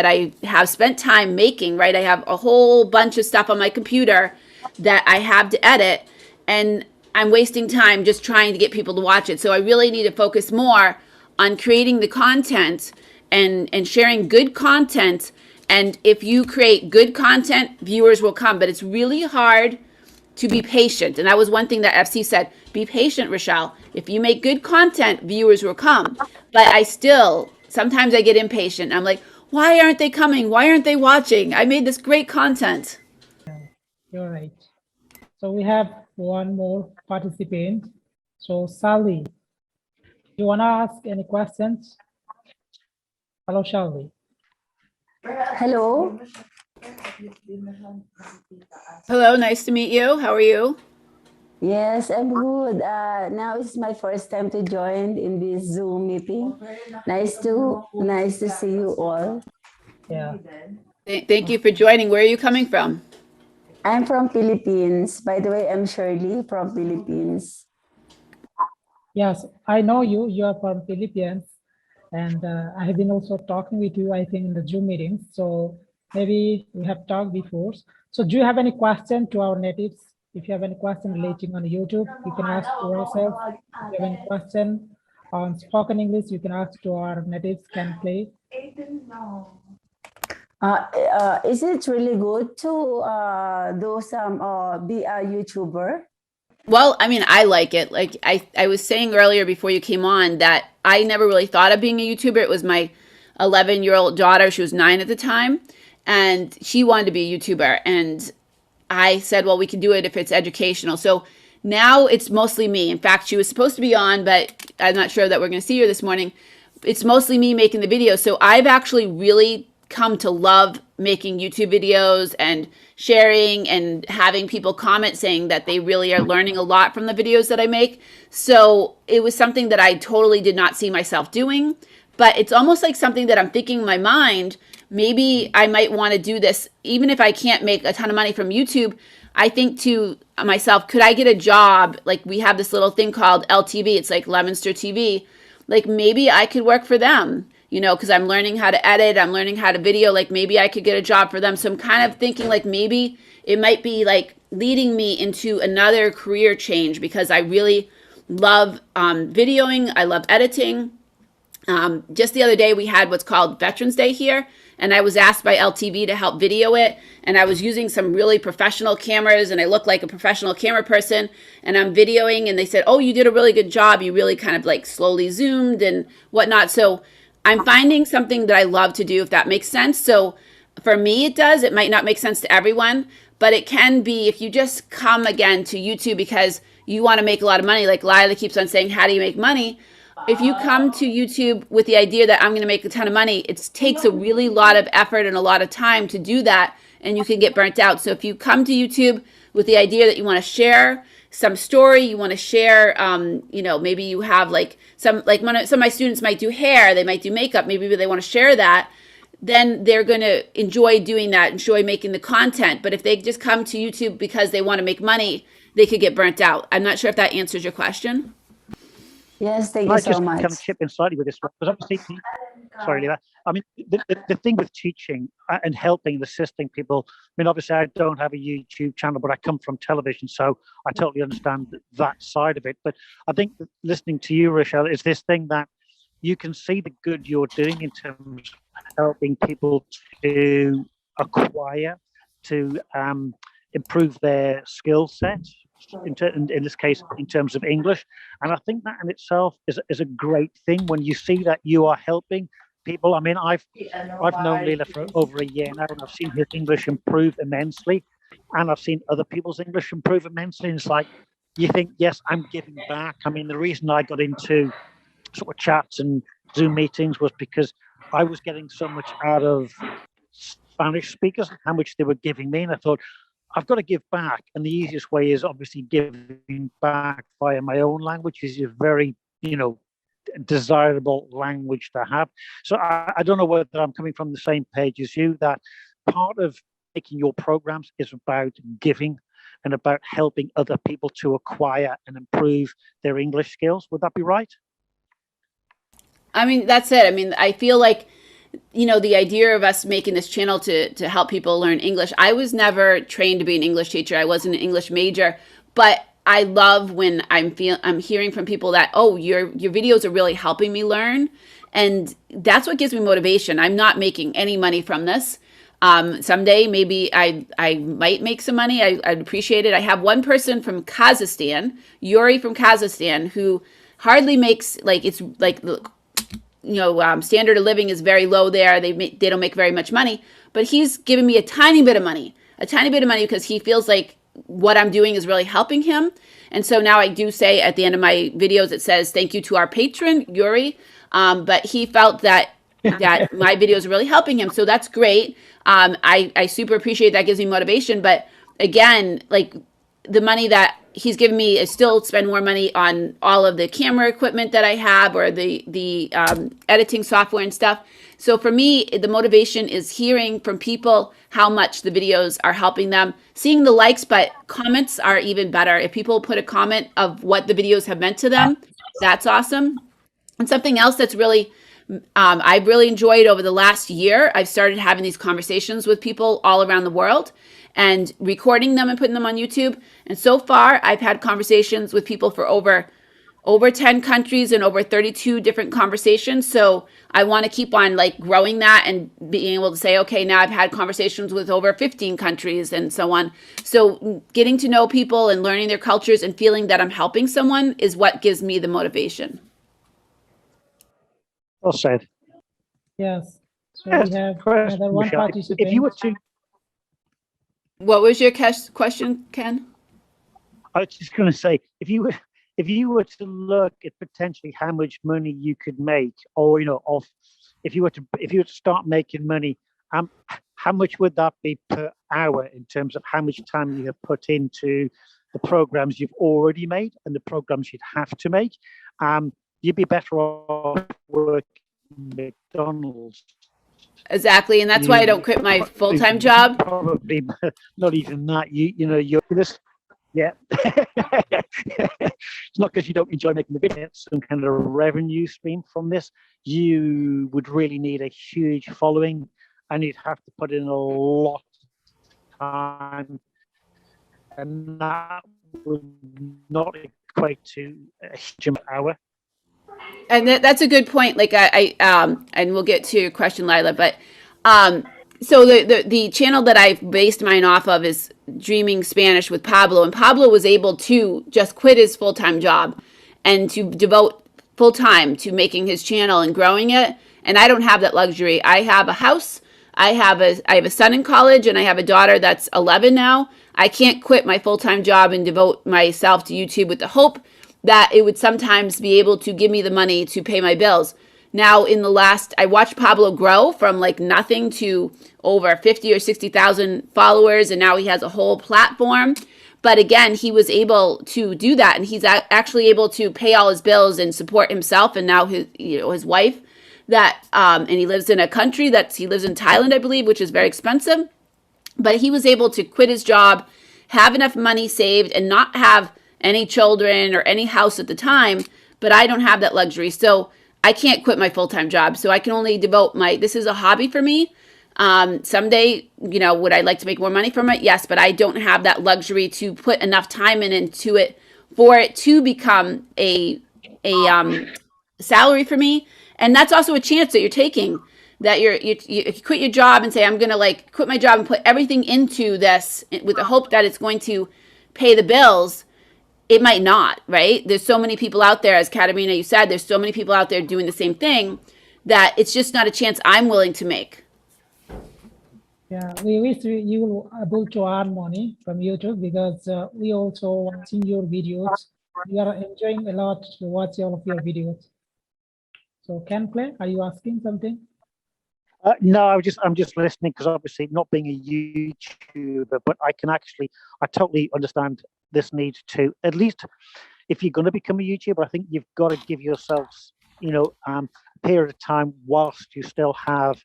I have spent time making, right? I have a whole bunch of stuff on my computer that I have to edit, and I'm wasting time just trying to get people to watch it. So I really need to focus more on creating the content and sharing good content. And if you create good content, viewers will come. But it's really hard to be patient. And that was one thing that FC said, be patient, Rochelle. If you make good content, viewers will come. But sometimes I get impatient. I'm like, why aren't they coming? Why aren't they watching? I made this great content. You're right. So we have one more participant. So Sally, you want to ask any questions? Hello, Sally. Hello. Hello, nice to meet you. How are you? Yes, I'm good. Now it's my first time to join in this Zoom meeting. Nice to see you all. Yeah. Thank you for joining. Where are you coming from? I'm from Philippines. By the way, I'm Shirley from Philippines. Yes, I know you. You are from Philippines, and I have been also talking with you, I think, in the Zoom meetings. So maybe we have talked before. So do you have any question to our natives? If you have any question relating on YouTube, you can ask to yourself. If you have any question on spoken English, you can ask to our natives can play. Is it really good to do some be a YouTuber? Well, I mean, I like it. Like I was saying earlier before you came on that I never really thought of being a YouTuber. It was my 11-year-old daughter. She was 9 at the time, and she wanted to be a YouTuber. And I said, well, we can do it if it's educational. So now it's mostly me. In fact, she was supposed to be on, but I'm not sure that we're going to see her this morning. It's mostly me making the videos. So I've actually really come to love making YouTube videos and sharing and having people comment saying that they really are learning a lot from the videos that I make. So it was something that I totally did not see myself doing, but it's almost like something that I'm thinking in my mind, maybe I might want to do this, even if I can't make a ton of money from YouTube. I think to myself, could I get a job? Like we have this little thing called LTV. It's like Lemonster TV. Like maybe I could work for them, you know, because I'm learning how to edit. I'm learning how to video. Like maybe I could get a job for them. So I'm kind of thinking like maybe it might be like leading me into another career change because I really love videoing. I love editing. Just the other day, we had what's called Veterans Day here, and I was asked by LTV to help video it, and I was using some really professional cameras, and I look like a professional camera person, and I'm videoing, and they said, oh, you did a really good job. You really kind of like slowly zoomed and whatnot. So I'm finding something that I love to do, if that makes sense. So for me, it does. It might not make sense to everyone, but it can be if you just come again to YouTube because you want to make a lot of money. Like Lila keeps on saying, how do you make money? If you come to YouTube with the idea that I'm going to make a ton of money, it takes a really lot of effort and a lot of time to do that, and you can get burnt out. So if you come to YouTube with the idea that you want to share some story, you want to share, you know, maybe you have like some of my students might do hair, they might do makeup, maybe they want to share that, then they're going to enjoy doing that, enjoy making the content. But if they just come to YouTube because they want to make money, they could get burnt out. I'm not sure if that answers your question. Yes, thank I you so just much. kind of chip in slightly with this, because obviously, sorry, Leila. I mean, the thing with teaching and helping and assisting people, I mean, obviously I don't have a YouTube channel, but I come from television, so I totally understand that side of it. But I think that listening to you, Rochelle, is this thing that you can see the good you're doing in terms of helping people to acquire, to improve their skill set. In this case, in terms of English. And I think that in itself is a great thing when you see that you are helping people. I mean, I've known Leila for over a year now, and I've seen his English improve immensely, and I've seen other people's English improve immensely. And it's like, you think, yes, I'm giving back. I mean, the reason I got into sort of chats and Zoom meetings was because I was getting so much out of Spanish speakers, how much they were giving me. And I thought, I've got to give back, and the easiest way is obviously giving back via my own language, which is a very, you know, desirable language to have. So I don't know whether I'm coming from the same page as you, that part of making your programs is about giving and about helping other people to acquire and improve their English skills. Would that be right? I mean, that's it. I mean, I feel like, you know, the idea of us making this channel to help people learn English. I was never trained to be an English teacher. I wasn't an English major, but I love when I'm hearing from people that, oh, your videos are really helping me learn. And that's what gives me motivation. I'm not making any money from this. Someday, maybe I might make some money. I'd appreciate it. I have one person from Kazakhstan, Yuri from Kazakhstan, who hardly makes, like, it's like, you know, standard of living is very low there. They don't make very much money, but he's given me a tiny bit of money because he feels like what I'm doing is really helping him. And so now I do say at the end of my videos, it says, thank you to our patron, Yuri. But he felt that my videos are really helping him. So that's great. I super appreciate that. Gives me motivation. But again, like the money that he's given me is still spend more money on all of the camera equipment that I have or the editing software and stuff. So for me, the motivation is hearing from people how much the videos are helping them, seeing the likes, but comments are even better. If people put a comment of what the videos have meant to them, that's awesome. And something else that's really, I've really enjoyed over the last year, I've started having these conversations with people all around the world and recording them and putting them on YouTube. And so far, I've had conversations with people for over 10 countries and over 32 different conversations. So I want to keep on like growing that and being able to say, okay, now I've had conversations with over 15 countries and so on. So getting to know people and learning their cultures and feeling that I'm helping someone is what gives me the motivation. Well said. Yes. So Yes, we have first, another one Michelle, participant. if you were to, What was your question, Ken? I was just going to say, if you were to look at potentially how much money you could make, or you know, if you were to start making money how much would that be per hour in terms of how much time you have put into the programs you've already made and the programs you'd have to make? You'd be better off working McDonald's. Exactly. And that's why I don't quit my full-time job. Probably not even that. You're just, yeah. It's not because you don't enjoy making the video, it's some kind of revenue stream from this. You would really need a huge following, and you'd have to put in a lot of time, and that would not equate to a huge hour. And that's a good point. Like and we'll get to your question, Lila, but so the channel that I've based mine off of is Dreaming Spanish with Pablo, and Pablo was able to just quit his full-time job and to devote full time to making his channel and growing it. And I don't have that luxury. I have a house, I have a son in college, and I have a daughter that's 11 now. I can't quit my full-time job and devote myself to YouTube with the hope that it would sometimes be able to give me the money to pay my bills. Now, I watched Pablo grow from like nothing to over 50 or 60,000 followers, and now he has a whole platform. But again, he was able to do that, and he's actually able to pay all his bills and support himself, and now his wife. And he lives in a country he lives in Thailand, I believe, which is very expensive. But he was able to quit his job, have enough money saved, and not have any children or any house at the time. But I don't have that luxury. So I can't quit my full-time job. So I can only devote this is a hobby for me. Someday, would I like to make more money from it? Yes, but I don't have that luxury to put enough time into it for it to become a salary for me. And that's also a chance that you're taking, that if you quit your job and say, I'm going to quit my job and put everything into this with the hope that it's going to pay the bills, it might not, right? There's so many people out there, as Katarina, you said, there's so many people out there doing the same thing that it's just not a chance I'm willing to make. Yeah, we wish you will able to earn money from YouTube, because we also watching your videos. We are enjoying a lot to watch all of your videos. So, Kenplay, are you asking something? No, I'm just listening, because obviously not being a YouTuber, but I totally understand this need to, at least if you're going to become a YouTuber, I think you've got to give yourselves, a period of time whilst you still have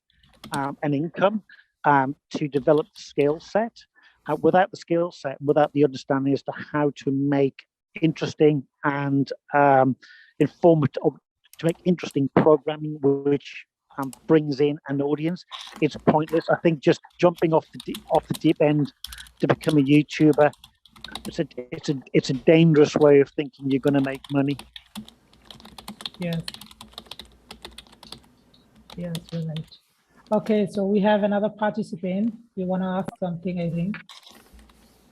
an income to develop the skill set. Without the skill set, without the understanding as to how to make interesting and informative, to make interesting programming which brings in an audience, it's pointless. I think just jumping off the deep end to become a YouTuber, it's a dangerous way of thinking you're going to make money. Yes. Yes, you're right. Okay, so we have another participant. You want to ask something, I think.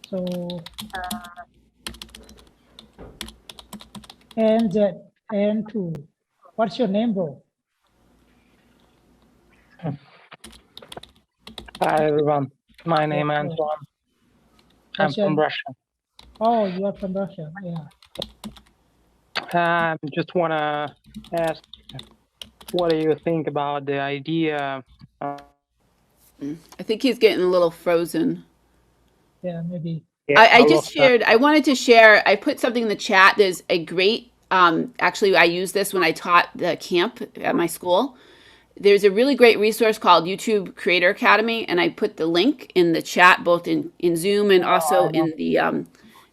So, and2, what's your name, bro? Hi everyone, my name is Antoine. I'm from Russia. Oh, you are from Russia, yeah. I just want to ask, what do you think about the idea? I think he's getting a little frozen. Yeah, maybe. Yeah, I just shared, I wanted to share, I put something in the chat. There's a great, actually I used this when I taught the camp at my school. There's a really great resource called YouTube Creator Academy, and I put the link in the chat, both in Zoom and also in the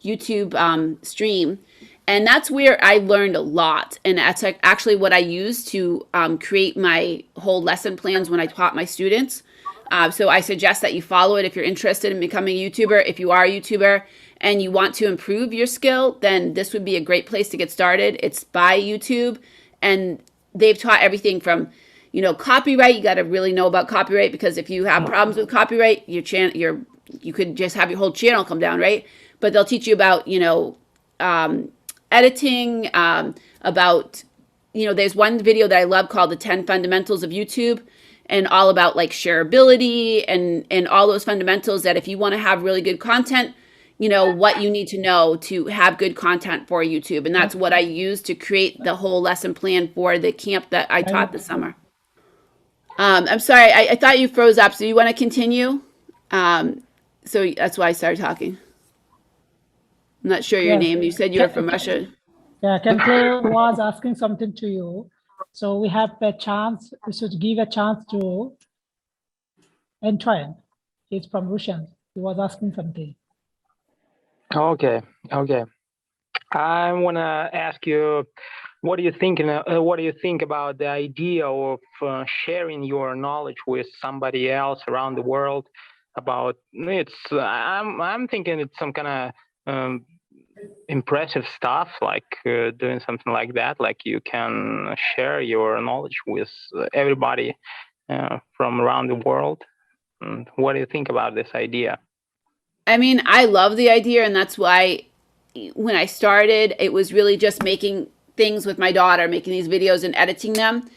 YouTube stream. And that's where I learned a lot. And that's actually what I used to create my whole lesson plans when I taught my students. So I suggest that you follow it if you're interested in becoming a YouTuber. If you are a YouTuber and you want to improve your skill, then this would be a great place to get started. It's by YouTube, and they've taught everything from copyright. You got to really know about copyright, because if you have problems with copyright, you could just have your whole channel come down, right? But they'll teach you about, editing, about, there's one video that I love called the 10 Fundamentals of YouTube, and all about shareability and all those fundamentals that if you want to have really good content, what you need to know to have good content for YouTube. And that's what I used to create the whole lesson plan for the camp that I taught this summer. I'm sorry, I thought you froze up. So you want to continue? So that's why I started talking. I'm not sure your Yes. name. You said you were from Russia. Yeah, Kenplay was asking something to you. So we have a chance, we should give a chance to Antoine. He's from Russian. He was asking something. Okay. I want to ask you, what do you think about the idea of sharing your knowledge with somebody else around the world? About it's, I'm thinking it's some kind of impressive stuff, like doing something like that. Like you can share your knowledge with everybody from around the world. And what do you think about this idea? I mean, I love the idea, and that's why when I started, it was really just making things with my daughter, making these videos and editing them.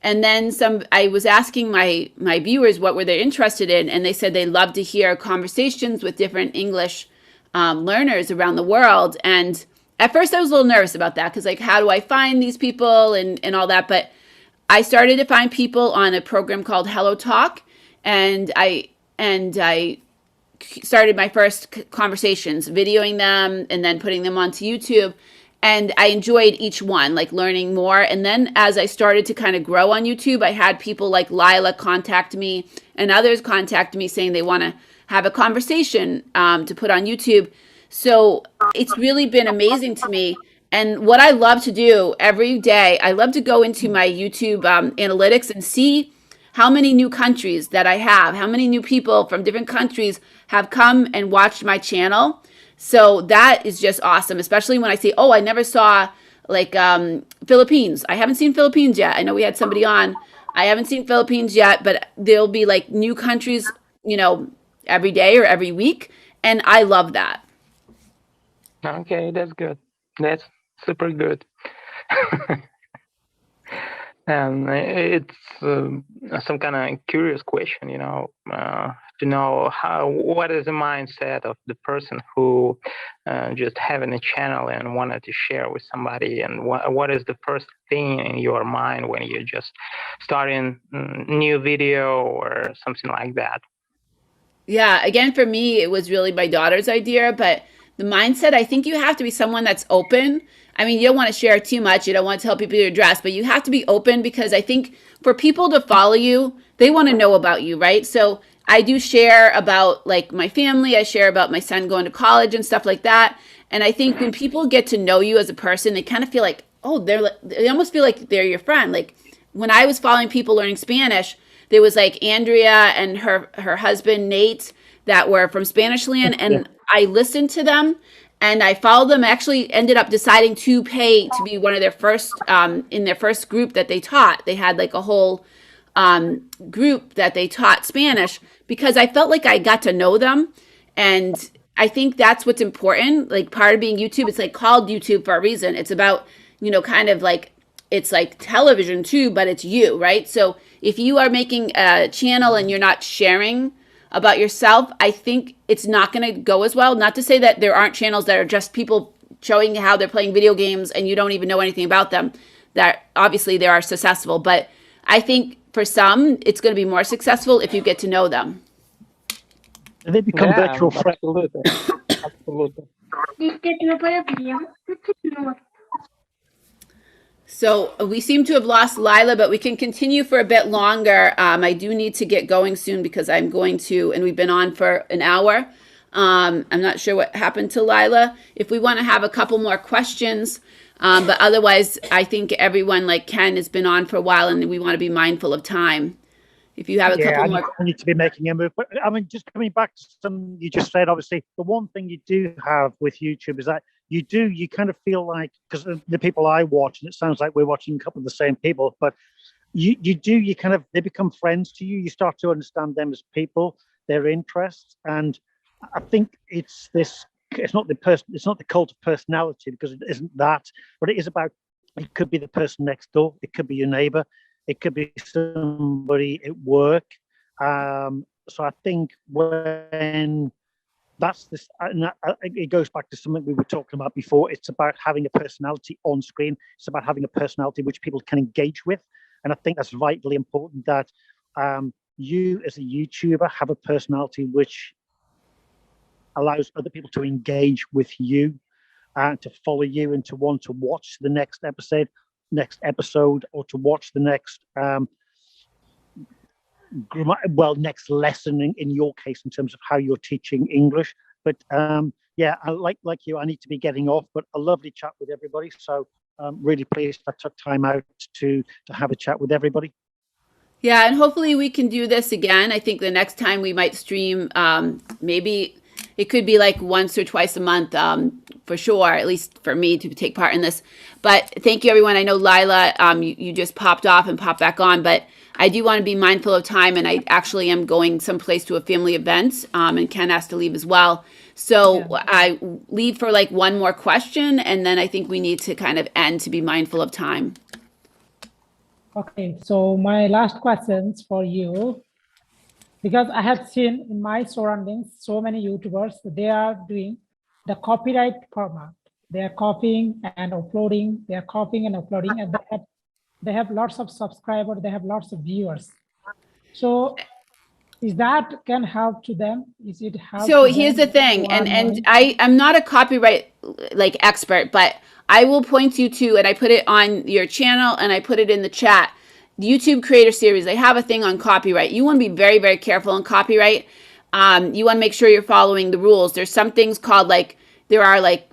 And then I was asking my viewers what were they interested in, and they said they love to hear conversations with different English learners around the world. And at first I was a little nervous about that, because like, how do I find these people and all that? But I started to find people on a program called Hello Talk, and I started my first conversations, videoing them and then putting them onto YouTube. And I enjoyed each one, like learning more. And then as I started to kind of grow on YouTube, I had people like Lila contact me and others contact me saying they want to have a conversation to put on YouTube. So it's really been amazing to me. And what I love to do every day, I love to go into my YouTube analytics and see how many new countries that I have, how many new people from different countries have come and watched my channel. So that is just awesome, especially when I say, oh, I never saw like Philippines. I haven't seen Philippines yet. I know we had somebody on. I haven't seen Philippines yet, but there'll be like new countries, you know, every day or every week. And I love that. Okay, that's good. That's super good. And it's some kind of curious question, you know, to know what is the mindset of the person who just having a channel and wanted to share with somebody, and what is the first thing in your mind when you're just starting new video or something like that? Yeah, again, for me, it was really my daughter's idea, but the mindset, I think you have to be someone that's open. I mean, you don't want to share too much. You don't want to tell people your address, but you have to be open, because I think for people to follow you, they want to know about you, right? So I do share about like my family. I share about my son going to college and stuff like that. And I think when people get to know you as a person, they kind of feel like, oh, they almost feel like they're your friend. Like when I was following people learning Spanish, there was like Andrea and her husband, Nate, that were from Spanish land. And I listened to them and I followed them. I actually ended up deciding to pay to be one of their first, in their first group that they taught. They had like a whole group that they taught Spanish, because I felt like I got to know them. And I think that's what's important. Like part of being YouTube, it's like called YouTube for a reason. It's about, you know, kind of like, it's like television too, but it's you, right? So if you are making a channel and you're not sharing about yourself, I think it's not going to go as well. Not to say that there aren't channels that are just people showing how they're playing video games and you don't even know anything about them, that obviously they are successful. But I think for some, it's going to be more successful if you get to know them. And they become virtual friends. Absolutely. Absolutely. So we seem to have lost Lila, but we can continue for a bit longer. I do need to get going soon because I'm going to, and we've been on for an hour. I'm not sure what happened to Lila. If we want to have a couple more questions, but otherwise, I think everyone like Ken has been on for a while, and we want to be mindful of time. If you have a couple more. I need to be making a move. But I mean, just coming back to something you just said, obviously, the one thing you do have with YouTube is that you kind of feel like, because the people I watch, and it sounds like we're watching a couple of the same people, but you kind of, they become friends to you. You start to understand them as people, their interests. And I think it's not the cult of personality, because it isn't that, but it is about, it could be the person next door. It could be your neighbor. It could be somebody at work. So I think when that's this, and it goes back to something we were talking about before. It's about having a personality on screen. It's about having a personality which people can engage with. And I think that's vitally important, that you as a YouTuber have a personality which allows other people to engage with you and to follow you and to want to watch the next episode, or to watch the next next lesson in your case, in terms of how you're teaching English. But yeah, I like you, I need to be getting off, but a lovely chat with everybody. So I'm really pleased I took time out to have a chat with everybody. Yeah, and hopefully we can do this again. I think the next time we might stream, maybe it could be like once or twice a month, for sure, at least for me to take part in this. But thank you, everyone. I know Lila, you just popped off and popped back on, but I do want to be mindful of time, and I actually am going someplace to a family event, and Ken has to leave as well. So I leave for like one more question, and then I think we need to kind of end to be mindful of time. Okay, so my last questions for you, because I have seen in my surroundings so many YouTubers, they are doing the copyright format. They are copying and uploading, they are copying and uploading, and they have lots of subscribers, they have lots of viewers. So is that can help to them? Is it help? So here's the thing, and I'm not a copyright like expert, but I will point you to, and I put it on your channel and I put it in the chat, YouTube Creator Series. They have a thing on copyright. You want to be very, very careful on copyright. You want to make sure you're following the rules. There's some things called like, there are like,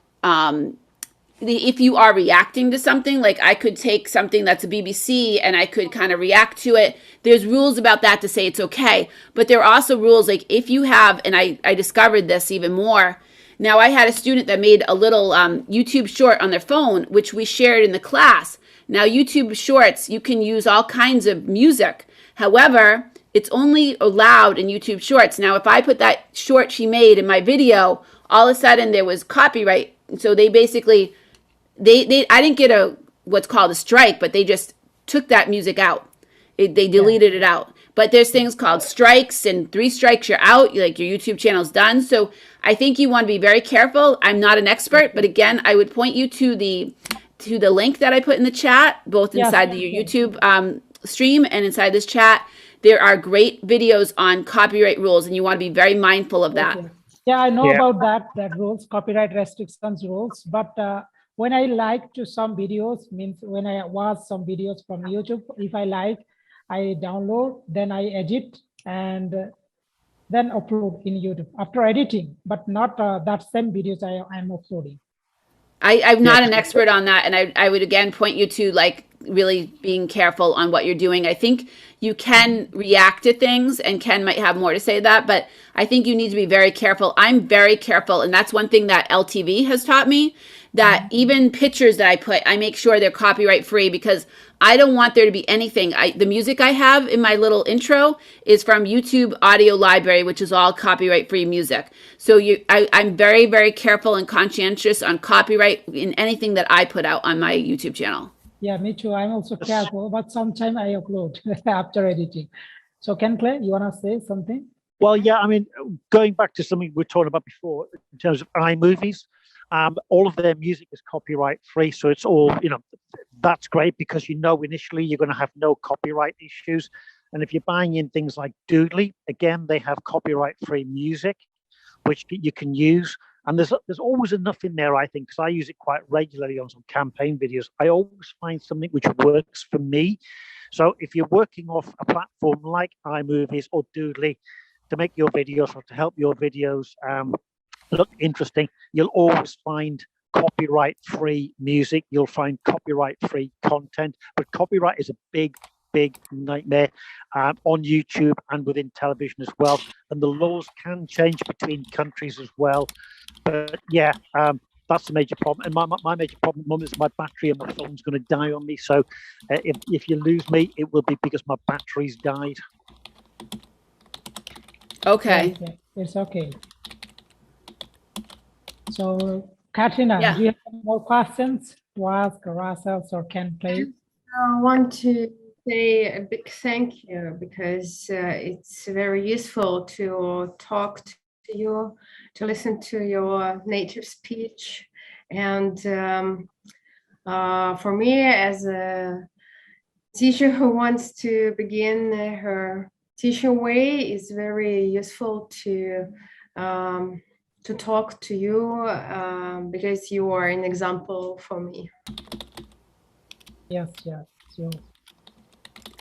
if you are reacting to something, like I could take something that's a BBC and I could kind of react to it. There's rules about that to say it's okay. But there are also rules like if you have, and I discovered this even more. Now I had a student that made a little YouTube short on their phone, which we shared in the class. Now YouTube shorts, you can use all kinds of music. However, it's only allowed in YouTube shorts. Now, if I put that short she made in my video, all of a sudden there was copyright. So they basically, I didn't get what's called a strike, but they just took that music out. They deleted it out. But there's things called strikes, and 3 strikes you're out, like your YouTube channel's done. So I think you want to be very careful. I'm not an expert, but again, I would point you to the link that I put in the chat, both inside your YouTube stream and inside this chat. There are great videos on copyright rules, and you want to be very mindful of that. Okay. Yeah, I know about that rules, copyright restrictions rules, but when I like to some videos, means when I watch some videos from YouTube, if I like, I download, then I edit and then upload in YouTube after editing, but not that same videos I'm uploading. I'm not an expert on that, and I would again point you to like really being careful on what you're doing. I think you can react to things, and Ken might have more to say that, but I think you need to be very careful. I'm very careful, and that's one thing that LTV has taught me, that even pictures that I put, I make sure they're copyright free, because I don't want there to be anything. The music I have in my little intro is from YouTube Audio Library, which is all copyright free music. So I'm very, very careful and conscientious on copyright in anything that I put out on my YouTube channel. Yeah, me too. I'm also careful, but sometimes I upload after editing. So Ken Clay, you want to say something? Well, yeah, I mean, going back to something we were talking about before in terms of iMovies, all of their music is copyright free. So it's all, that's great, because initially you're going to have no copyright issues. And if you're buying in things like Doodly, again, they have copyright free music, which you can use. And there's always enough in there, I think, because I use it quite regularly on some campaign videos. I always find something which works for me. So if you're working off a platform like iMovies or Doodly to make your videos or to help your videos look interesting, you'll always find copyright-free music. You'll find copyright-free content. But copyright is a big nightmare on YouTube and within television as well. And the laws can change between countries as well. But yeah, that's the major problem. And my major problem, Mum, is my battery and my phone's going to die on me. So if you lose me, it will be because my battery's died. Okay. It's okay. So Katrina, do you have more questions to ask Russell or Ken Clay? I want to say a big thank you, because it's very useful to talk to you, to listen to your native speech. And for me, as a teacher who wants to begin her teaching way is very useful to talk to you because you are an example for me. Yes, yes, sure.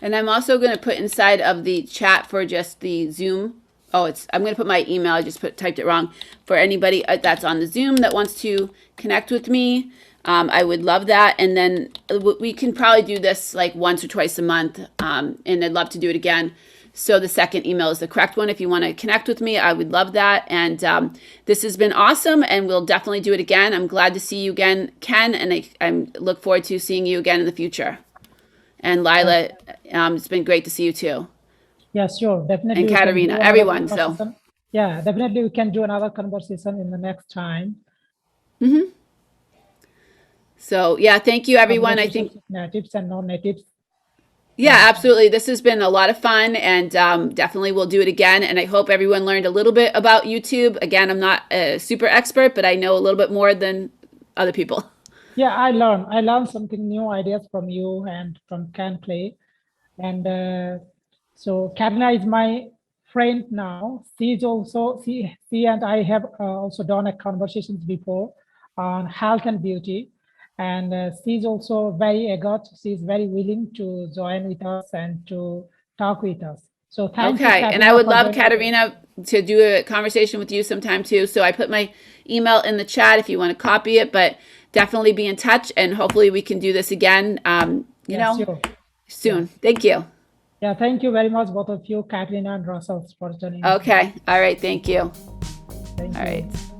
And I'm also going to put inside of the chat for just the Zoom. Oh, I'm going to put my email. I just typed it wrong. For anybody that's on the Zoom that wants to connect with me, I would love that. And then we can probably do this like once or twice a month. And I'd love to do it again. So the second email is the correct one. If you want to connect with me, I would love that. And this has been awesome, and we'll definitely do it again. I'm glad to see you again, Ken, and I look forward to seeing you again in the future. And Lila, it's been great to see you too. Yeah, sure, definitely. And we can Katerina, do another everyone, so. conversation. Yeah, definitely we can do another conversation in the next time. Mm-hmm. So yeah, thank you everyone. I think natives and non-natives. yeah, absolutely. This has been a lot of fun, and definitely we'll do it again. And I hope everyone learned a little bit about YouTube. Again, I'm not a super expert, but I know a little bit more than other people. Yeah, I learned something new ideas from you and from Can Play. And so Katerina is my friend now. She and I have also done a conversations before on health and beauty. And she's also very eager. She's very willing to join with us and to talk with us. So thank you. Okay, and Katerina, I would for love joining. Katerina to do a conversation with you sometime too. So I put my email in the chat if you want to copy it, but definitely be in touch, and hopefully we can do this again, Sure. soon. Thank you. Yeah, thank you very much, both of you, Katerina and Russell, for joining. Okay, all right, thank you. Thank All you. right.